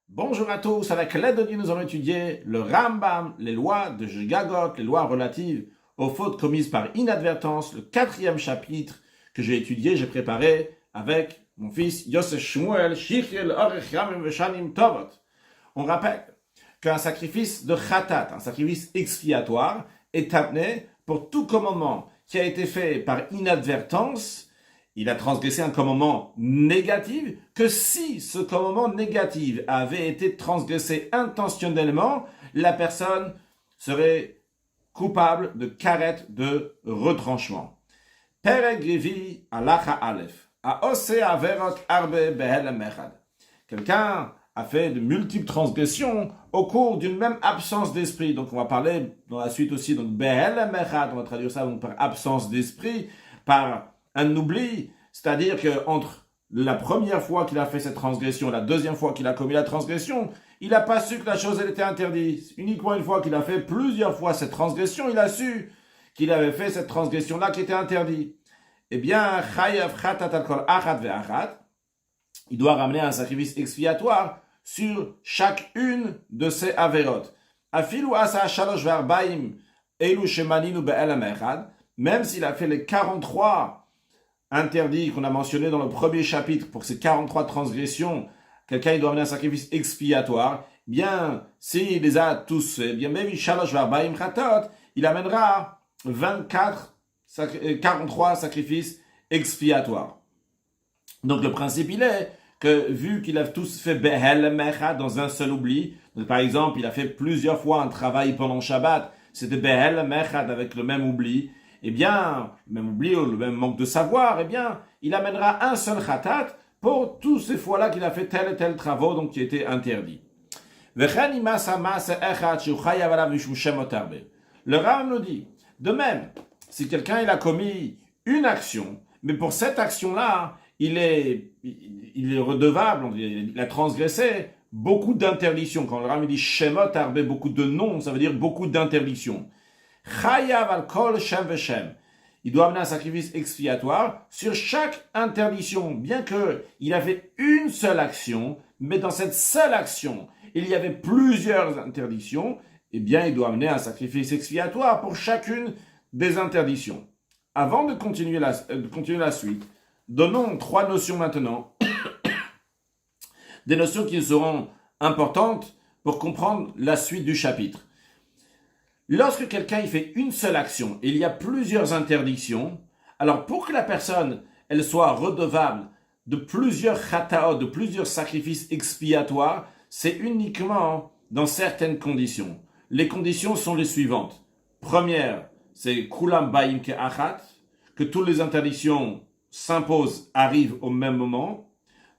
Bonjour à tous, avec l'aide de Dieu, nous allons étudier le Rambam, les lois de Gagot, les lois relatives aux fautes commises par inadvertance, le 4e chapitre que j'ai étudié, j'ai préparé avec mon fils Yosef Shmuel, Shichel Orech Yamim Veshanim Tovot. On rappelle qu'un sacrifice de Khatat, un sacrifice expiatoire, est amené pour tout commandement qui a été fait par inadvertance. Il a transgressé un commandement négatif, que si ce commandement négatif avait été transgressé intentionnellement, la personne serait coupable de karet, de retranchement. Perek Revi Alacha Aleph. Aose Averot Arbe Behelem Echad. Quelqu'un a fait de multiples transgressions au cours d'une même absence d'esprit. Donc on va parler dans la suite aussi, donc Behelem Echad, on va traduire ça donc par absence d'esprit, par un oubli, c'est-à-dire qu'entre la première fois qu'il a fait cette transgression, la deuxième fois qu'il a commis la transgression, il n'a pas su que la chose elle était interdite. Uniquement une fois qu'il a fait plusieurs fois cette transgression, il a su qu'il avait fait cette transgression-là qui était interdite. Eh bien, chayav chatat al kol achat ve'achat, il doit ramener un sacrifice expiatoire sur chacune de ces averot. Afilu asa shalosh ve'arbaim elu shemaninu be'elam echad, même s'il a fait les 43 interdits qu'on a mentionnés dans le premier chapitre pour ces 43 transgressions, quelqu'un il doit amener un sacrifice expiatoire, bien, s'il les a tous fait, bien, même shalosh ve'arbaim chatot, il amènera 43 sacrifices expiatoires. Donc le principe il est que vu qu'il a tous fait behel mecha dans un seul oubli, donc, par exemple il a fait plusieurs fois un travail pendant Shabbat, c'était behel mecha avec le même oubli, eh bien, le même oubli ou le même manque de savoir, eh bien, il amènera un seul khatat pour tous ces fois-là qu'il a fait tel et tel travaux donc qui étaient interdits. Le Ram nous dit, de même, si quelqu'un il a commis une action, mais pour cette action-là, il est redevable, il a transgressé beaucoup d'interdictions. Quand le Ram dit Shemot Arbe, beaucoup de noms, ça veut dire beaucoup d'interdictions. Chayav al kol shem veshem. Il doit amener un sacrifice expiatoire sur chaque interdiction, bien qu'il a fait une seule action, mais dans cette seule action, il y avait plusieurs interdictions, eh bien, il doit amener un sacrifice expiatoire pour chacune des interdictions. Avant de continuer la suite, donnons 3 notions maintenant, des notions qui seront importantes pour comprendre la suite du chapitre. Lorsque quelqu'un il fait une seule action et il y a plusieurs interdictions, alors pour que la personne elle soit redevable de plusieurs chataot, de plusieurs sacrifices expiatoires, c'est uniquement dans certaines conditions. Les conditions sont les suivantes. Première, c'est kulam baim ke'achat, que toutes les interdictions s'imposent, arrivent au même moment.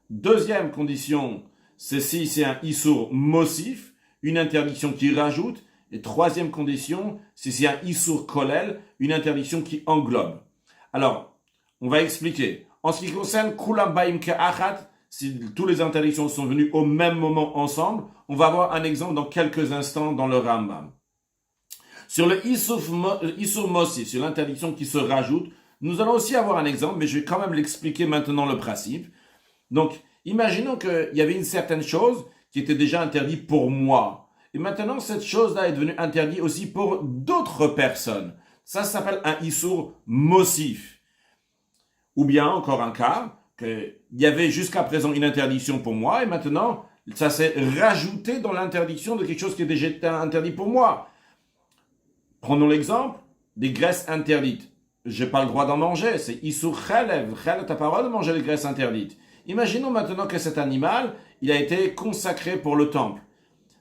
Deuxième condition, c'est si c'est un isur mosif, une interdiction qui rajoute. Et troisième condition, c'est s'il y a un isur kolel, une interdiction qui englobe. Alors, on va expliquer. En ce qui concerne kulam baim ke'achat, si toutes les interdictions sont venues au même moment ensemble, on va voir un exemple dans quelques instants dans le Rambam. Sur le isur mosif, sur l'interdiction qui se rajoute, nous allons aussi avoir un exemple, mais je vais quand même l'expliquer maintenant le principe. Donc, imaginons qu'il y avait une certaine chose qui était déjà interdite pour moi. Et maintenant, cette chose-là est devenue interdite aussi pour d'autres personnes. Ça s'appelle un isur mosif. Ou bien, encore un cas, qu'il y avait jusqu'à présent une interdiction pour moi, et maintenant, ça s'est rajouté dans l'interdiction de quelque chose qui est déjà interdit pour moi. Prenons l'exemple des graisses interdites. J'ai pas le droit d'en manger, c'est isur chalev. Chalev, t'as pas le droit de manger les graisses interdites. Imaginons maintenant que cet animal, il a été consacré pour le temple.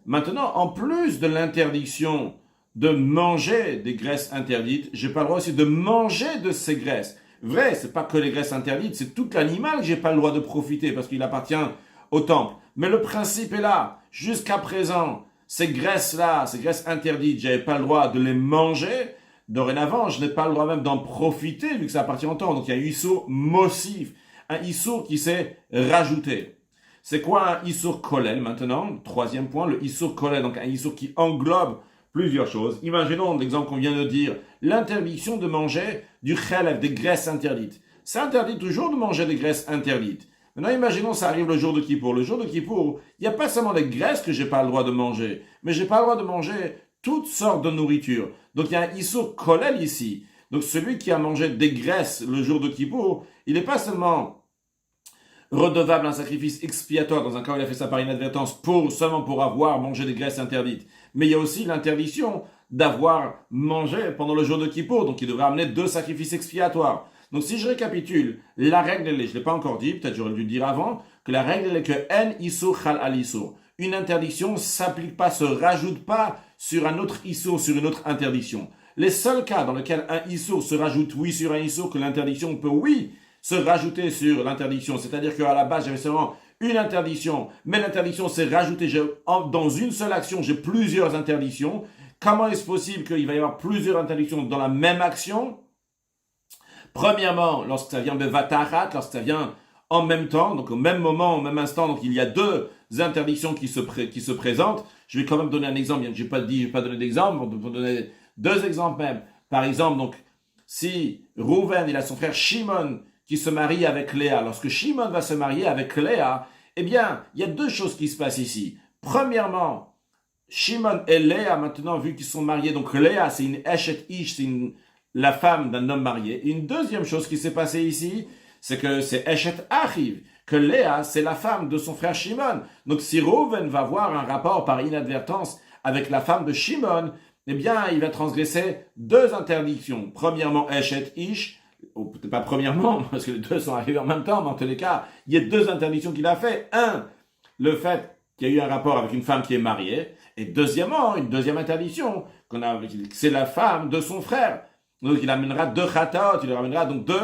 Maintenant, en plus de l'interdiction de manger des graisses interdites, j'ai pas le droit aussi de manger de ces graisses. Vrai, c'est pas que les graisses interdites, c'est tout l'animal que j'ai pas le droit de profiter parce qu'il appartient au temple. Mais le principe est là. Jusqu'à présent, ces graisses-là, ces graisses interdites, j'avais pas le droit de les manger. Dorénavant, je n'ai pas le droit même d'en profiter vu que ça appartient au temple. Donc il y a un isur mosif, un isur qui s'est rajouté. C'est quoi un isur kolel maintenant? Troisième point, le isur kolel, donc un isur qui englobe plusieurs choses. Imaginons l'exemple qu'on vient de dire, l'interdiction de manger du chalev, des graisses interdites. C'est interdit toujours de manger des graisses interdites. Maintenant, imaginons, ça arrive le jour de Kippour. Le jour de Kippour, il n'y a pas seulement les graisses que j'ai pas le droit de manger, mais j'ai pas le droit de manger toutes sortes de nourriture. Donc, il y a un Issour Kolel ici. Donc, celui qui a mangé des graisses le jour de Kippour, il n'est pas seulement redevable d'un sacrifice expiatoire dans un cas où il a fait ça par inadvertance seulement pour avoir mangé des graisses interdites. Mais il y a aussi l'interdiction d'avoir mangé pendant le jour de Kippour. Donc, il devrait amener 2 sacrifices expiatoires. Donc, si je récapitule, la règle, je ne l'ai pas encore dit, peut-être j'aurais dû le dire avant, que la règle est que en isur chal al isur. Une interdiction ne s'applique pas, se rajoute pas sur un autre isur, sur une autre interdiction. Les seuls cas dans lesquels un isur se rajoute, oui, sur un isur, que l'interdiction peut, oui, se rajouter sur l'interdiction. C'est-à-dire qu'à la base, j'avais seulement une interdiction, mais l'interdiction s'est rajoutée. Dans une seule action, j'ai plusieurs interdictions. Comment est-ce possible qu'il va y avoir plusieurs interdictions dans la même action? Premièrement, lorsque ça vient bevatarat, lorsque ça vient en même temps, donc au même moment, au même instant, donc il y a 2 interdictions qui se présentent. Je vais quand même donner un exemple, je n'ai pas donné d'exemple, pour donner 2 exemples même. Par exemple, donc, si Rouven, il a son frère Shimon qui se marie avec Léa, lorsque Shimon va se marier avec Léa, eh bien, il y a 2 choses qui se passent ici. Premièrement, Shimon et Léa, maintenant, vu qu'ils sont mariés, donc Léa, c'est une Eshet Ish, c'est la femme d'un homme marié. Et une deuxième chose qui s'est passée ici, c'est que c'est Eshet Achiv, que Léa, c'est la femme de son frère Shimon. Donc si Reuven va avoir un rapport par inadvertance avec la femme de Shimon, eh bien, il va transgresser 2 interdictions. Premièrement, Eshet Ish, ou peut-être pas premièrement, parce que les 2 sont arrivés en même temps, mais en tous les cas, il y a 2 interdictions qu'il a fait. Un, le fait qu'il y a eu un rapport avec une femme qui est mariée, et deuxièmement, une deuxième interdiction, c'est la femme de son frère. Donc il amènera 2 chataot, il ramènera donc 2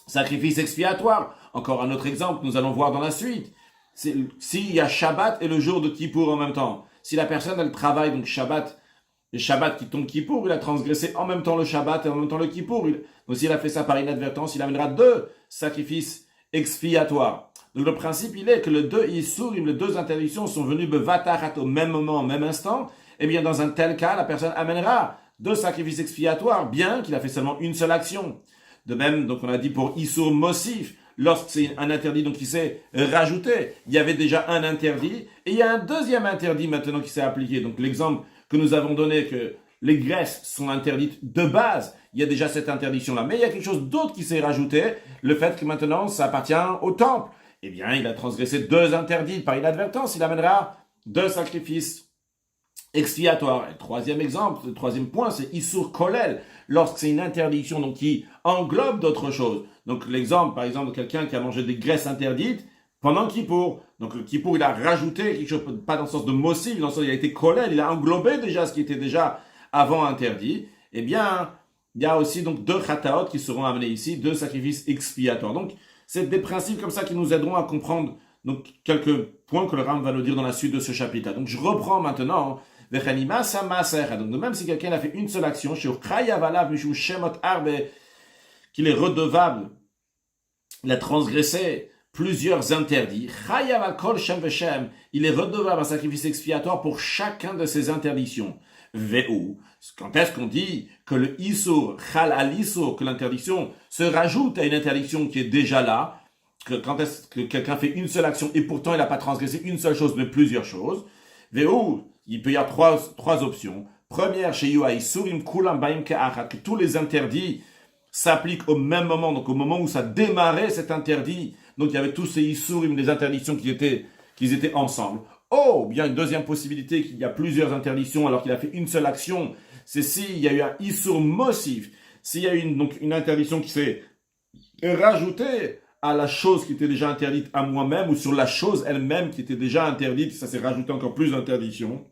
sacrifices expiatoires. Encore un autre exemple que nous allons voir dans la suite. S'il y a Shabbat et le jour de Kippour en même temps, si la personne elle travaille donc Shabbat, le Shabbat qui tombe Kippour, il a transgressé en même temps le Shabbat et en même temps le Kippour. Donc s'il a fait ça par inadvertance, il amènera 2 sacrifices expiatoires. Donc le principe il est que les 2 Issurim, les 2 interdictions sont venues bevatarat au même moment, au même instant. Et bien dans un tel cas, la personne amènera 2 sacrifices expiatoires, bien qu'il a fait seulement une seule action. De même, donc on a dit pour Issur Mosif, lorsque c'est un interdit donc qui s'est rajouté, il y avait déjà un interdit, et il y a un deuxième interdit maintenant qui s'est appliqué. Donc l'exemple que nous avons donné, que les graisses sont interdites de base, il y a déjà cette interdiction-là. Mais il y a quelque chose d'autre qui s'est rajouté, le fait que maintenant ça appartient au temple. Eh bien, il a transgressé 2 interdits par inadvertance, il amènera 2 sacrifices expiatoire. Et le troisième exemple, le troisième point, c'est Issur Kolel, lorsque c'est une interdiction donc qui englobe d'autres choses. Donc l'exemple, par exemple, de quelqu'un qui a mangé des graisses interdites pendant Kippour. Donc le Kippour, il a rajouté quelque chose, pas dans le sens de Mossi, dans le sens il a été Kolel, il a englobé déjà ce qui était déjà avant interdit. Eh bien, il y a aussi donc 2 chataot qui seront amenés ici, 2 sacrifices expiatoires. Donc, c'est des principes comme ça qui nous aideront à comprendre donc quelques points que le Ram va nous dire dans la suite de ce chapitre. Donc, je reprends maintenant. Donc, de même si quelqu'un a fait une seule action, qu'il est redevable, il a transgressé plusieurs interdits, il est redevable un sacrifice expiatoire pour chacun de ces interdictions. Quand est-ce qu'on dit que le Isur, Chal al Isur, que l'interdiction se rajoute à une interdiction qui est déjà là, que quand est-ce que quelqu'un fait une seule action et pourtant il n'a pas transgressé une seule chose mais plusieurs choses, il peut y avoir trois options. Première, chez Yoa Isurim Kulam Baim Ke'achat, que tous les interdits s'appliquent au même moment, donc au moment où ça démarrait cet interdit, donc il y avait tous ces Isurim, les interdictions qu'ils étaient ensemble. Oh, bien une deuxième possibilité qu'il y a plusieurs interdictions alors qu'il a fait une seule action, c'est s'il y a eu un Isur Mosif, s'il y a eu une interdiction qui s'est rajoutée à la chose qui était déjà interdite à moi-même ou sur la chose elle-même qui était déjà interdite, ça s'est rajouté encore plus d'interdictions.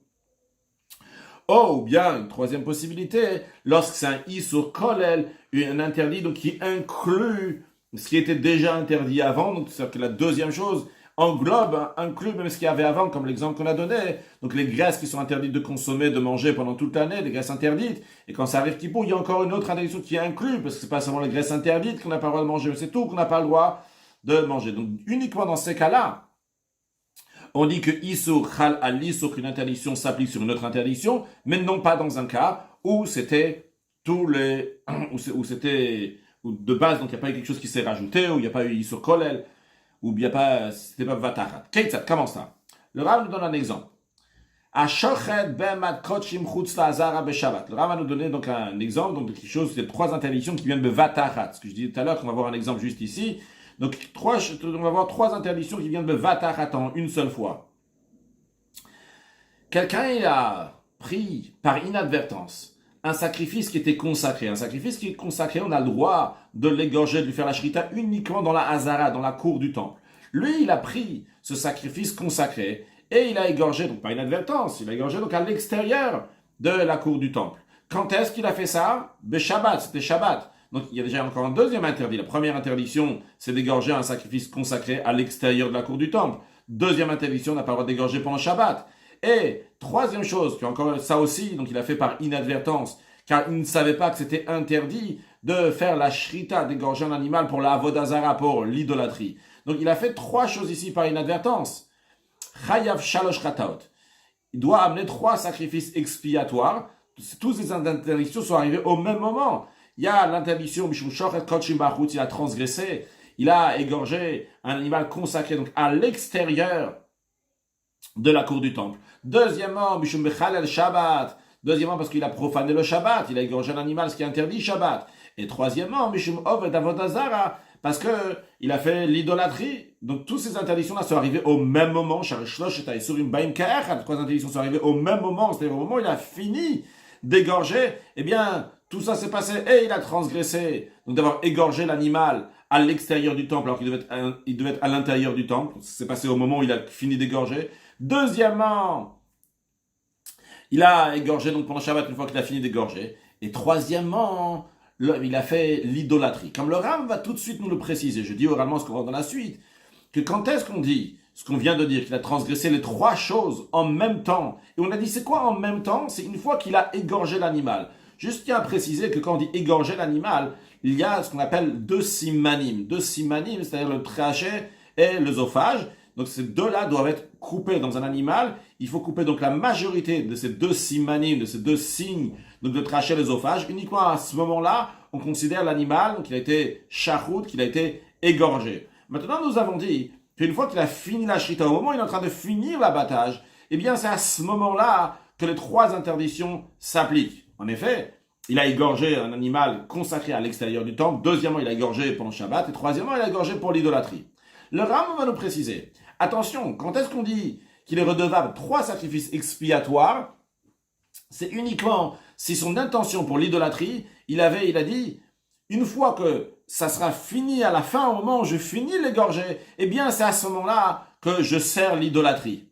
Oh, ou bien une troisième possibilité, lorsque c'est un Isur Kolel, un interdit donc qui inclut ce qui était déjà interdit avant, donc c'est-à-dire que la deuxième chose inclut même ce qu'il y avait avant, comme l'exemple qu'on a donné. Donc les graisses qui sont interdites de consommer, de manger pendant toute l'année, les graisses interdites. Et quand ça arrive Kippour, il y a encore une autre interdiction qui est inclue, parce que c'est pas seulement les graisses interdites qu'on n'a pas le droit de manger, mais c'est tout qu'on n'a pas le droit de manger. Donc uniquement dans ces cas-là, on dit que Isur Chal al Isur, qu'une interdiction s'applique sur une autre interdiction, mais non pas dans un cas où c'était où de base, donc il n'y a pas eu quelque chose qui s'est rajouté, où il n'y a pas eu Isur Kolel. ou bien pas, c'était pas vatarat. Keitzat, comment ça? Le Rav nous donne un exemple. Le Rav va nous donner donc un exemple, donc quelque chose, c'est 3 interdictions qui viennent de vatarat. Ce que je disais tout à l'heure, qu'on va voir un exemple juste ici. Donc, on va voir 3 interdictions qui viennent de vatarat en une seule fois. Quelqu'un, il a pris par inadvertance un sacrifice qui était consacré. Un sacrifice qui est consacré, on a le droit de l'égorger, de lui faire la shrita uniquement dans la hazara, dans la cour du temple. Lui, il a pris ce sacrifice consacré et il a égorgé, donc par inadvertance, il a égorgé donc à l'extérieur de la cour du temple. Quand est-ce qu'il a fait ça? Shabbat, c'était Shabbat. Donc il y a déjà encore un deuxième interdit. La première interdiction, c'est d'égorger un sacrifice consacré à l'extérieur de la cour du temple. Deuxième interdiction, on n'a pas le droit d'égorger pendant Shabbat. Et troisième chose, encore ça aussi, donc il a fait par inadvertance, car il ne savait pas que c'était interdit de faire la shrita, d'égorger un animal pour la avodazara, pour l'idolâtrie. Donc il a fait 3 choses ici par inadvertance. Chayav shalosh chataot. Il doit amener 3 sacrifices expiatoires. Tous ces interdictions sont arrivées au même moment. Il y a l'interdiction, mishum shochet kotshim bachutz, il a transgressé, il a égorgé un animal consacré, donc à l'extérieur de la cour du temple. Deuxièmement, mishum bechalel Shabbat. Deuxièmement, parce qu'il a profané le Shabbat, il a égorgé un animal, ce qui est interdit Shabbat. Et troisièmement, mishum oved avodazara, parce que il a fait l'idolâtrie. Donc toutes ces interdictions-là sont arrivées au même moment. 3 interdictions sont arrivées au même moment, c'est-à-dire au moment où il a fini d'égorger. Eh bien, tout ça s'est passé et il a transgressé. Donc d'avoir égorgé l'animal à l'extérieur du temple, alors qu'il devait être à l'intérieur du temple. C'est passé au moment où il a fini d'égorger. Deuxièmement, il a égorgé donc pendant Shabbat une fois qu'il a fini d'égorger. Et troisièmement, il a fait l'idolâtrie. Comme le Ram va tout de suite nous le préciser, je dis oralement ce qu'on va dans la suite, que quand est-ce qu'on dit ce qu'on vient de dire, qu'il a transgressé les 3 choses en même temps. Et on a dit c'est quoi en même temps? C'est une fois qu'il a égorgé l'animal. Juste tiens à préciser que quand on dit égorger l'animal, il y a ce qu'on appelle 2 simanim. 2 simanim, c'est-à-dire le trachet et l'œsophage. Donc ces 2-là doivent être coupés dans un animal. Il faut couper donc la majorité de ces 2 simanim, de ces 2 signes, donc de trachet et l'œsophage. Uniquement à ce moment-là, on considère l'animal qu'il a été shachout, qu'il a été égorgé. Maintenant, nous avons dit qu'une fois qu'il a fini la shrita, au moment où il est en train de finir l'abattage, eh bien c'est à ce moment-là que les 3 interdictions s'appliquent. En effet, il a égorgé un animal consacré à l'extérieur du temple. Deuxièmement, il a égorgé pendant Shabbat. Et troisièmement, il a égorgé pour l'idolâtrie. Le Ram va nous préciser. Attention, quand est-ce qu'on dit qu'il est redevable 3 sacrifices expiatoires? C'est uniquement si son intention pour l'idolâtrie, il a dit, une fois que ça sera fini à la fin, au moment où je finis l'égorger, eh bien c'est à ce moment-là que je sers l'idolâtrie.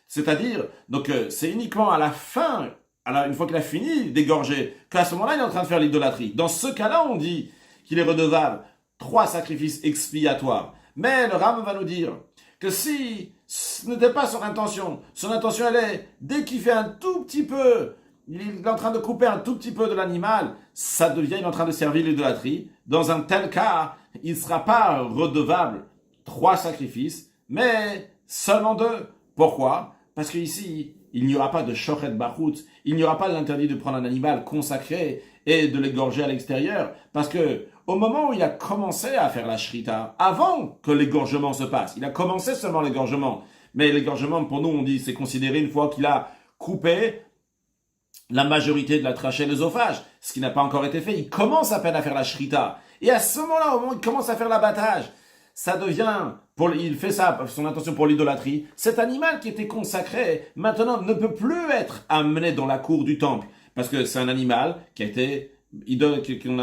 C'est-à-dire, donc c'est uniquement à la fin, une fois qu'il a fini d'égorger, qu'à ce moment-là il est en train de faire l'idolâtrie. Dans ce cas-là, on dit qu'il est redevable 3 sacrifices expiatoires. Mais le Ram va nous dire que si ce n'était pas son intention elle est, dès qu'il fait un tout petit peu, il est en train de couper un tout petit peu de l'animal, ça devient, il est en train de servir l'idolâtrie. Dans un tel cas, il ne sera pas redevable 3 sacrifices, mais seulement 2. Pourquoi? Parce qu'ici, il n'y aura pas de shochet bachutz, il n'y aura pas l'interdit de prendre un animal consacré et de l'égorger à l'extérieur, parce que au moment où il a commencé à faire la shrita, avant que l'égorgement se passe, il a commencé seulement l'égorgement, mais l'égorgement, pour nous, on dit, c'est considéré une fois qu'il a coupé la majorité de la trachée et l'œsophage, ce qui n'a pas encore été fait. Il commence à peine à faire la shrita. Et à ce moment-là, au moment où il commence à faire l'abattage, ça devient, il fait ça, son intention pour l'idolâtrie. Cet animal qui était consacré, maintenant, ne peut plus être amené dans la cour du temple. Parce que c'est un animal qui a été,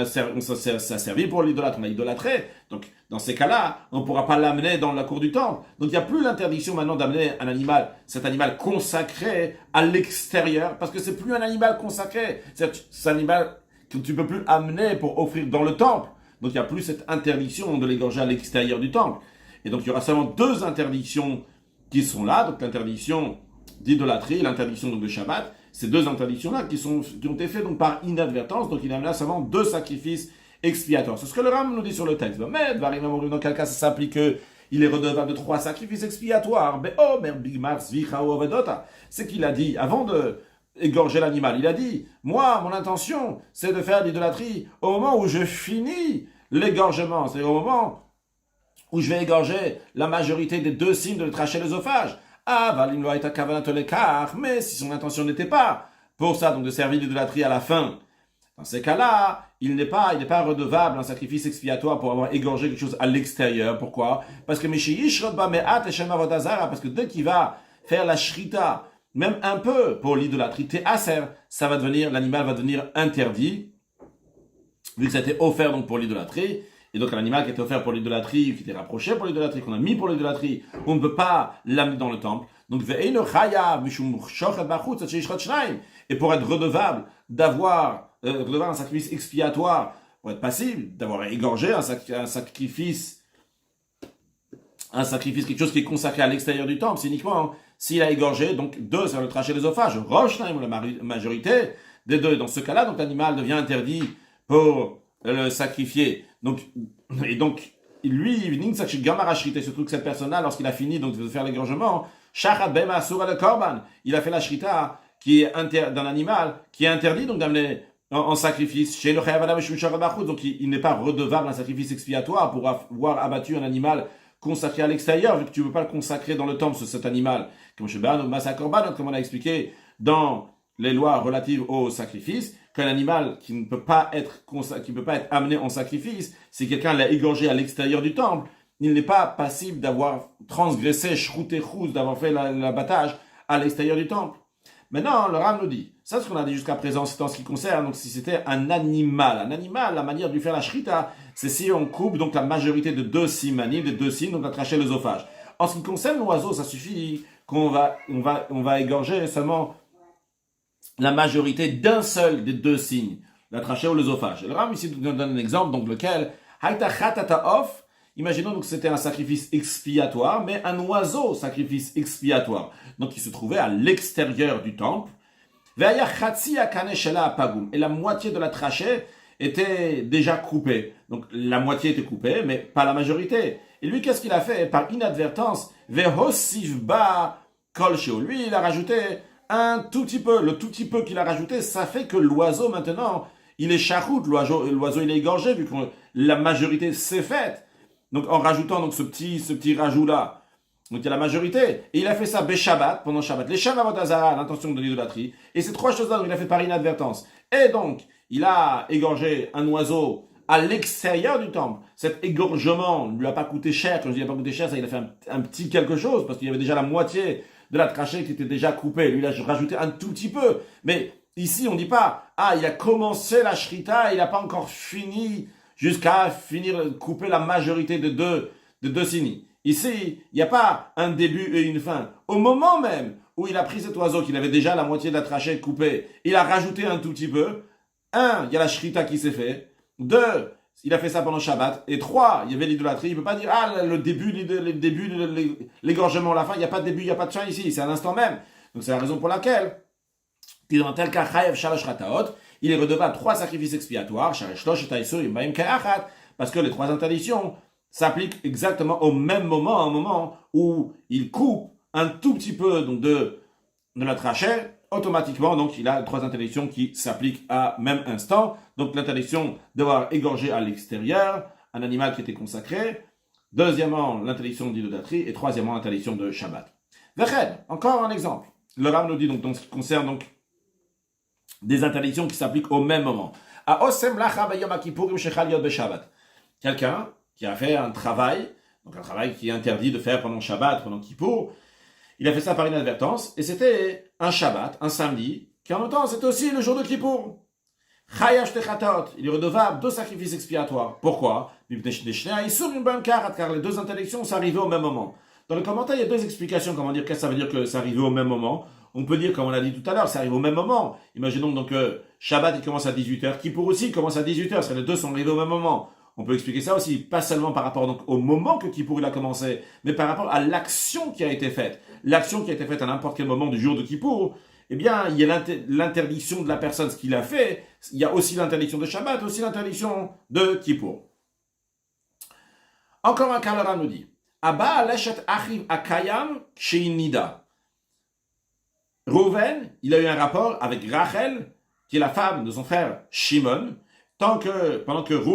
ça a servi pour l'idolâtre, on a idolâtré. Donc, dans ces cas-là, on ne pourra pas l'amener dans la cour du temple. Donc, il n'y a plus l'interdiction maintenant d'amener cet animal consacré à l'extérieur, parce que c'est plus un animal consacré. C'est un animal que tu peux plus amener pour offrir dans le temple. Donc, il n'y a plus cette interdiction de l'égorger à l'extérieur du temple. Et donc, il y aura seulement 2 interdictions qui sont là. Donc, l'interdiction d'idolâtrie et l'interdiction de Shabbat. Ces 2 interdictions-là qui ont été faites donc par inadvertance. Donc, il y a là seulement 2 sacrifices expiatoires. C'est ce que le Ram nous dit sur le texte. Mais, dans quel cas ça s'applique il est redevable de 3 sacrifices expiatoires. C'est qu'il a dit, avant de égorger l'animal, il a dit, moi, mon intention, c'est de faire l'idolâtrie au moment où je finis l'égorgement. C'est-à-dire au moment où je vais égorger la majorité des deux signes de le tracher l'œsophage. Ah, valim lo aita kavanat lekar, mais si son intention n'était pas pour ça, donc de servir l'idolâtrie à la fin, dans ces cas-là, il n'est pas redevable un sacrifice expiatoire pour avoir égorgé quelque chose à l'extérieur. Pourquoi? Parce que parce que dès qu'il va faire la shrita, même un peu pour l'idolâtrie, ça va devenir, l'animal va devenir interdit, vu que ça a été offert donc pour l'idolâtrie. Et donc un animal qui a été offert pour l'idolâtrie, qui était rapproché pour l'idolâtrie, qu'on a mis pour l'idolâtrie, on ne peut pas l'amener dans le temple. Donc et pour être redevable d'avoir un sacrifice expiatoire, pour être passible, d'avoir égorgé un sacrifice, quelque chose qui est consacré à l'extérieur du temple, c'est uniquement s'il a égorgé, donc deux, ça va le tracher l'œsophage, Roshnaim, la majorité des deux. Dans ce cas-là, donc l'animal devient interdit pour le sacrifier. Donc, lui, surtout que cette personne-là, lorsqu'il a fini donc, de faire l'égorgement, il a fait la shrita qui est d'un animal qui est interdit donc d'amener en sacrifice. Donc il n'est pas redevable un sacrifice expiatoire pour avoir abattu un animal consacré à l'extérieur, vu que tu ne veux pas le consacrer dans le temple, cet animal. Comme on a expliqué dans les lois relatives au sacrifice, qu'un animal qui ne peut pas être amené en sacrifice, si quelqu'un l'a égorgé à l'extérieur du temple, il n'est pas passible d'avoir transgressé, d'avoir fait l'abattage à l'extérieur du temple. Maintenant, le Rav nous dit, ça ce qu'on a dit jusqu'à présent, c'est en ce qui concerne, donc si c'était un animal, la manière de lui faire la shrita, c'est si on coupe donc la majorité de deux simanim, des deux signes, donc à tracher l'œsophage. En ce qui concerne l'oiseau, ça suffit qu'on va égorger seulement la majorité d'un seul des deux signes, la trachée ou l'œsophage. Le Rav ici nous donne un exemple, donc lequel, imaginons donc que c'était un sacrifice expiatoire, mais un oiseau sacrifice expiatoire. Donc il se trouvait à l'extérieur du temple. Et la moitié de la trachée était déjà coupée. Donc la moitié était coupée, mais pas la majorité. Et lui, qu'est-ce qu'il a fait? Par inadvertance, lui, il a rajouté un tout petit peu. Le tout petit peu qu'il a rajouté, ça fait que l'oiseau maintenant, il est charoute. L'oiseau il est égorgé, vu que la majorité s'est faite. Donc en rajoutant donc ce petit rajout là, donc il y a la majorité, et il a fait ça Shabbat, pendant Shabbat, les Shavavot Hazara, l'intention de l'idolâtrie, et ces trois choses là, donc il a fait par inadvertance. Et donc il a égorgé un oiseau à l'extérieur du temple. Cet égorgement ne lui a pas coûté cher. Quand je dis il n'a pas coûté cher, ça il a fait un petit quelque chose, parce qu'il y avait déjà la moitié de la trachée qui était déjà coupée. Lui il a rajouté un tout petit peu. Mais ici on dit pas, il a commencé la shrita, il n'a pas encore fini jusqu'à couper la majorité de deux signes. Ici, il n'y a pas un début et une fin. Au moment même où il a pris cet oiseau, qu'il avait déjà la moitié de la trachée coupée, il a rajouté un tout petit peu. Un, il y a la shrita qui s'est fait. Deux, il a fait ça pendant Shabbat. Et trois, il y avait l'idolâtrie. Il ne peut pas dire, le début de l'égorgement, la fin, il n'y a pas de début, il n'y a pas de fin ici. C'est à l'instant même. Donc c'est la raison pour laquelle, dans tel cas, Chayev Shalosh Rataot, il est redevable trois sacrifices expiatoires, parce que les trois interdictions s'appliquent exactement au même moment, à un moment où il coupe un tout petit peu donc, de la trachée, automatiquement, donc il a trois interdictions qui s'appliquent à même instant. Donc l'interdiction d'avoir égorgé à l'extérieur un animal qui était consacré, deuxièmement l'interdiction d'idolâtrie, et troisièmement l'interdiction de Shabbat. Veched, encore un exemple. Le Rav nous dit donc dans ce qui concerne donc des interdictions qui s'appliquent au même moment. Quelqu'un qui a fait un travail qui est interdit de faire pendant Shabbat, pendant Kippour, il a fait ça par inadvertance, et c'était un Shabbat, un samedi, qui en même temps c'était aussi le jour de Kippour. Il est redevable deux sacrifices expiatoires. Pourquoi? Car les deux interdictions sont arrivées au même moment. Dans le commentaire, il y a deux explications. Qu'est-ce que ça veut dire que ça arrivait au même moment? On peut dire, comme on l'a dit tout à l'heure, ça arrive au même moment. Imaginons donc que Shabbat, il commence à 18h, Kippour aussi commence à 18h, les deux sont arrivés au même moment. On peut expliquer ça aussi, pas seulement par rapport donc, au moment que Kippour il a commencé, mais par rapport à l'action qui a été faite. L'action qui a été faite à n'importe quel moment du jour de Kippour, eh bien, il y a l'interdiction de la personne, ce qu'il a fait, il y a aussi l'interdiction de Shabbat, aussi l'interdiction de Kippour. Encore un cas, le Rav nous dit, Abba leshet achiv akayam sheinida. Rouven, il a eu un rapport avec Rachel, qui est la femme de son frère Shimon, pendant que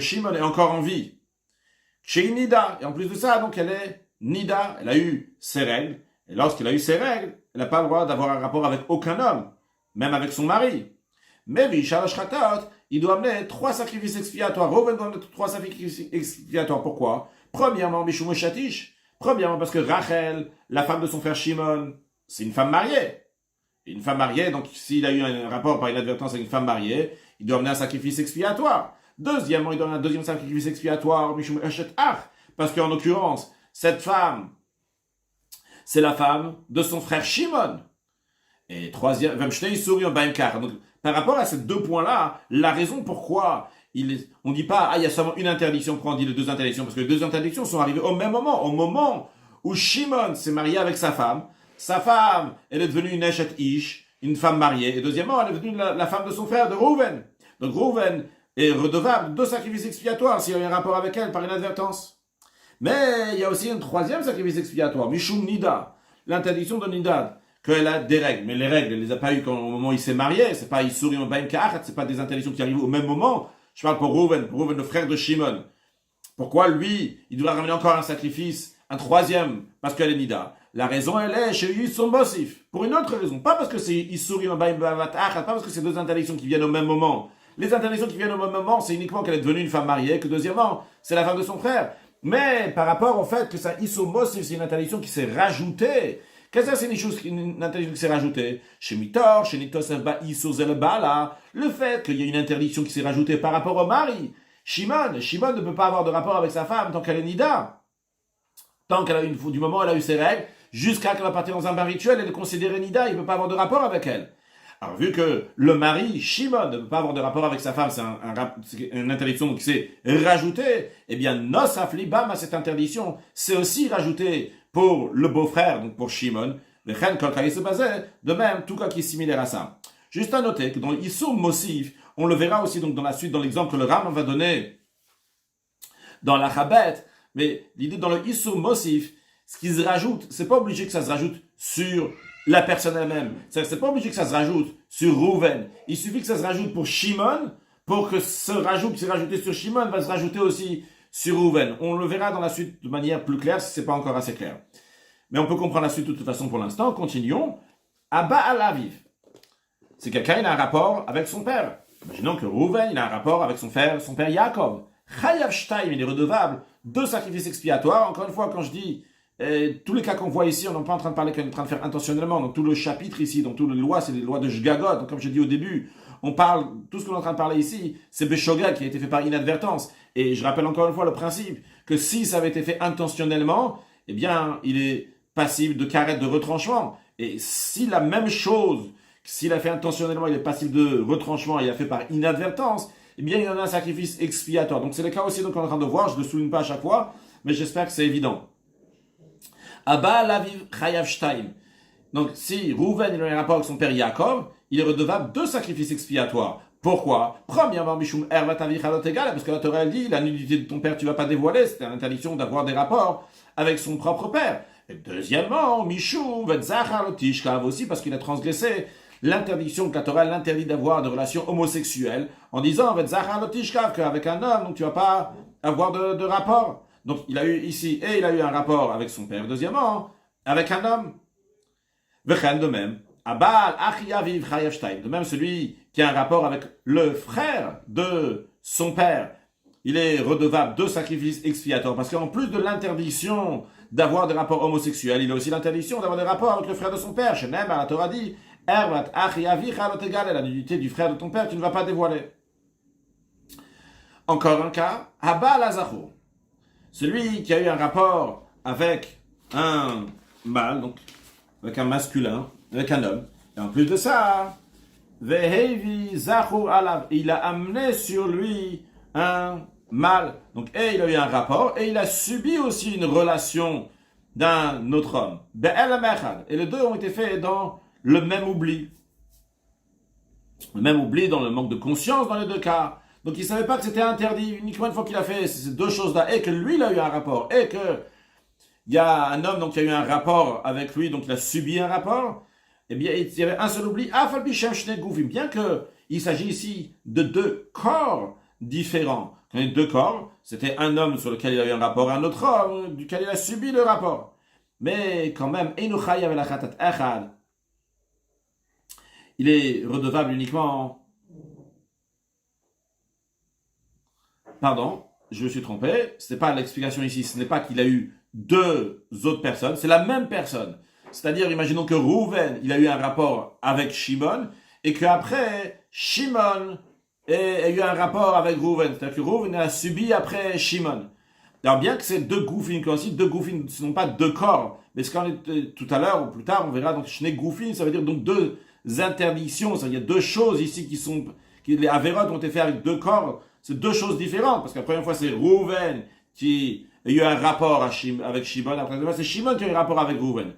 Shimon est encore en vie. Chez Nida. Et en plus de ça, donc elle est Nida. Elle a eu ses règles. Et lorsqu'elle a eu ses règles, elle n'a pas le droit d'avoir un rapport avec aucun homme, même avec son mari. Mais Vishal Shratot, il doit amener 3 sacrifices expiatoires. Reuven doit amener 3 sacrifices expiatoires. Pourquoi? Premièrement, Mishum Shatish. Premièrement, parce que Rachel, la femme de son frère Shimon, c'est une femme mariée. Une femme mariée, donc s'il a eu un rapport par inadvertance avec une femme mariée, il doit amener un sacrifice expiatoire. Deuxièmement, il doit amener un deuxième sacrifice expiatoire, Mishum Eshet Ach, parce qu'en l'occurrence, cette femme, c'est la femme de son frère Shimon. Et troisième, donc, par rapport à ces 2 points-là, la raison pourquoi on ne dit pas, il y a seulement une interdiction, pourquoi on dit les 2 interdictions, parce que les 2 interdictions sont arrivées au même moment, au moment où Shimon s'est marié avec sa femme, elle est devenue une Eshet Ish, une femme mariée, et deuxièmement, elle est devenue la femme de son frère, de Reuven. Donc Reuven est redevable de sacrifices expiatoires s'il y a eu un rapport avec elle par inadvertance. Mais il y a aussi un troisième sacrifice expiatoire, Mishum Nida, l'interdiction de Nida, qu'elle a des règles. Mais les règles, elle les a pas eues au moment où il s'est marié, c'est pas Isurim Baim Ka'achat, c'est pas des interdictions qui arrivent au même moment. Je parle pour Reuven, le frère de Shimon. Pourquoi lui, il doit ramener encore un sacrifice, un troisième, parce qu'elle est Nida? La raison, elle est chez Yisson Bossif. Pour une autre raison. Pas parce que c'est Isurim Baim Ka'achat, pas parce que c'est 2 interdictions qui viennent au même moment. Les interdictions qui viennent au même moment, c'est uniquement qu'elle est devenue une femme mariée, que deuxièmement, c'est la femme de son frère. Mais par rapport au fait que ça Isurim Bossif, c'est une interdiction qui s'est rajoutée. Qu'est-ce que c'est une interdiction qui s'est rajoutée? Chez Mitor, chez Nitosefba Isozel Bala, le fait qu'il y ait une interdiction qui s'est rajoutée par rapport au mari. Shimon ne peut pas avoir de rapport avec sa femme tant qu'elle est Nida. Tant qu'elle a du moment où elle a eu ses règles, jusqu'à qu'elle va partir dans un bain rituel, elle est considérée Nida, il ne peut pas avoir de rapport avec elle. Alors, vu que le mari, Shimon, ne peut pas avoir de rapport avec sa femme, c'est une interdiction qui s'est rajoutée, eh bien, Nosaf Libam à cette interdiction, c'est aussi rajouté pour le beau-frère, donc pour Shimon, de même, tout cas qui est similaire à ça. Juste à noter que dans l'Issum Mosif, on le verra aussi donc dans la suite, dans l'exemple que le Ram va donner dans la Chabet, mais l'idée dans le Issum Mosif, ce qui se rajoute, c'est pas obligé que ça se rajoute sur la personne elle-même. C'est pas obligé que ça se rajoute sur Reuven. Il suffit que ça se rajoute pour Shimon, pour que ce rajout qui s'est rajouté sur Shimon va se rajouter aussi sur Reuven. On le verra dans la suite de manière plus claire si c'est pas encore assez clair. Mais on peut comprendre la suite de toute façon pour l'instant. Continuons. Abba al-Aviv. C'est quelqu'un, il a un rapport avec son père. Imaginons que Reuven, il a un rapport avec son père Yaakov. Chayav Shtaim, il est redevable de sacrifices expiatoires. Encore une fois, quand je dis tous les cas qu'on voit ici, on n'est pas en train de parler qu'on est en train de faire intentionnellement. Donc tout le chapitre ici, donc toutes les lois, c'est les lois de Shgagot. Donc comme je dis au début, on parle, tout ce qu'on est en train de parler ici, c'est Beshoga qui a été fait par inadvertance. Et je rappelle encore une fois le principe que si ça avait été fait intentionnellement, eh bien, il est passible de carette de retranchement. Et si la même chose, s'il a fait intentionnellement, il est passible de retranchement et il a fait par inadvertance, eh bien, il y en a un sacrifice expiatoire. Donc c'est le cas aussi donc, qu'on est en train de voir, je ne le souligne pas à chaque fois, mais j'espère que c'est évident. Abba Laviv Chayav Shtaim. Donc, si Reuven il a un rapport avec son père Yaakov, il est redevable de sacrifices expiatoires. Pourquoi? Premièrement, Mishum Ervat Avichalot Egal, parce que la Torah elle dit, la nudité de ton père tu vas pas dévoiler, c'était l'interdiction d'avoir des rapports avec son propre père. Et deuxièmement, Mishum Vetzachar Tishkav aussi, parce qu'il a transgressé l'interdiction que la Torah l'interdit d'avoir de relations homosexuelles, en disant Vetzachar Tishkav, qu'avec un homme, donc tu vas pas avoir de rapport. Donc, il a eu ici, et il a eu un rapport avec son père. Deuxièmement, avec un homme. Vechen de même. Abal, Achiyaviv, Chayav Shtaim. De même, celui qui a un rapport avec le frère de son père, il est redevable de sacrifices expiatoires. Parce qu'en plus de l'interdiction d'avoir des rapports homosexuels, il a aussi l'interdiction d'avoir des rapports avec le frère de son père. Shenem, la Torah dit, Ervat, Achiyaviv, Chalotegal, la nudité du frère de ton père, tu ne vas pas dévoiler. Encore un cas. Abal, Azachur. Celui qui a eu un rapport avec un mâle, donc avec un masculin, avec un homme. Et en plus de ça, Vehevi Zachur Alav, il a amené sur lui un mâle. Donc, et il a eu un rapport, et il a subi aussi une relation d'un autre homme. Et les deux ont été faits dans le même oubli. Le même oubli dans le manque de conscience dans les deux cas. Donc il ne savait pas que c'était interdit, uniquement une fois qu'il a fait ces deux choses-là, et que lui, il a eu un rapport, et que il y a un homme donc, qui a eu un rapport avec lui, donc il a subi un rapport, eh bien il y avait un seul oubli, bien qu'il s'agit ici de deux corps différents. Quand il y a deux corps, c'était un homme sur lequel il a eu un rapport, un autre homme duquel il a subi le rapport. Mais quand même, il est redevable uniquement. Pardon, je me suis trompé. Ce n'est pas l'explication ici. Ce n'est pas qu'il a eu deux autres personnes. C'est la même personne. C'est-à-dire, imaginons que Rouven, il a eu un rapport avec Shimon, et qu'après, Shimon a eu un rapport avec Rouven. C'est-à-dire que Rouven a subi après Shimon. Alors bien que c'est deux goufines, deux goufines, ce ne sont pas deux corps, mais c'est quand tout à l'heure ou plus tard, on verra donc Shne goufines, ça veut dire donc deux interdictions. Il y a deux choses ici les avérotes ont été faits avec deux corps. C'est deux choses différentes, parce que la première fois c'est Rouven qui a eu un rapport avec Shimon, la première fois c'est Shimon qui a eu un rapport avec Rouven.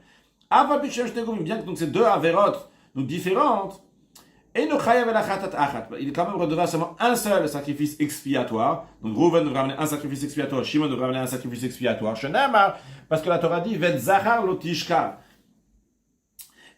Bien que donc ces deux avérotes donc différentes, et il est quand même redevable seulement un seul sacrifice expiatoire. Donc Rouven devrait amener un sacrifice expiatoire, Shimon devrait amener un sacrifice expiatoire. Parce que la Torah dit Vet zachar lo tishka.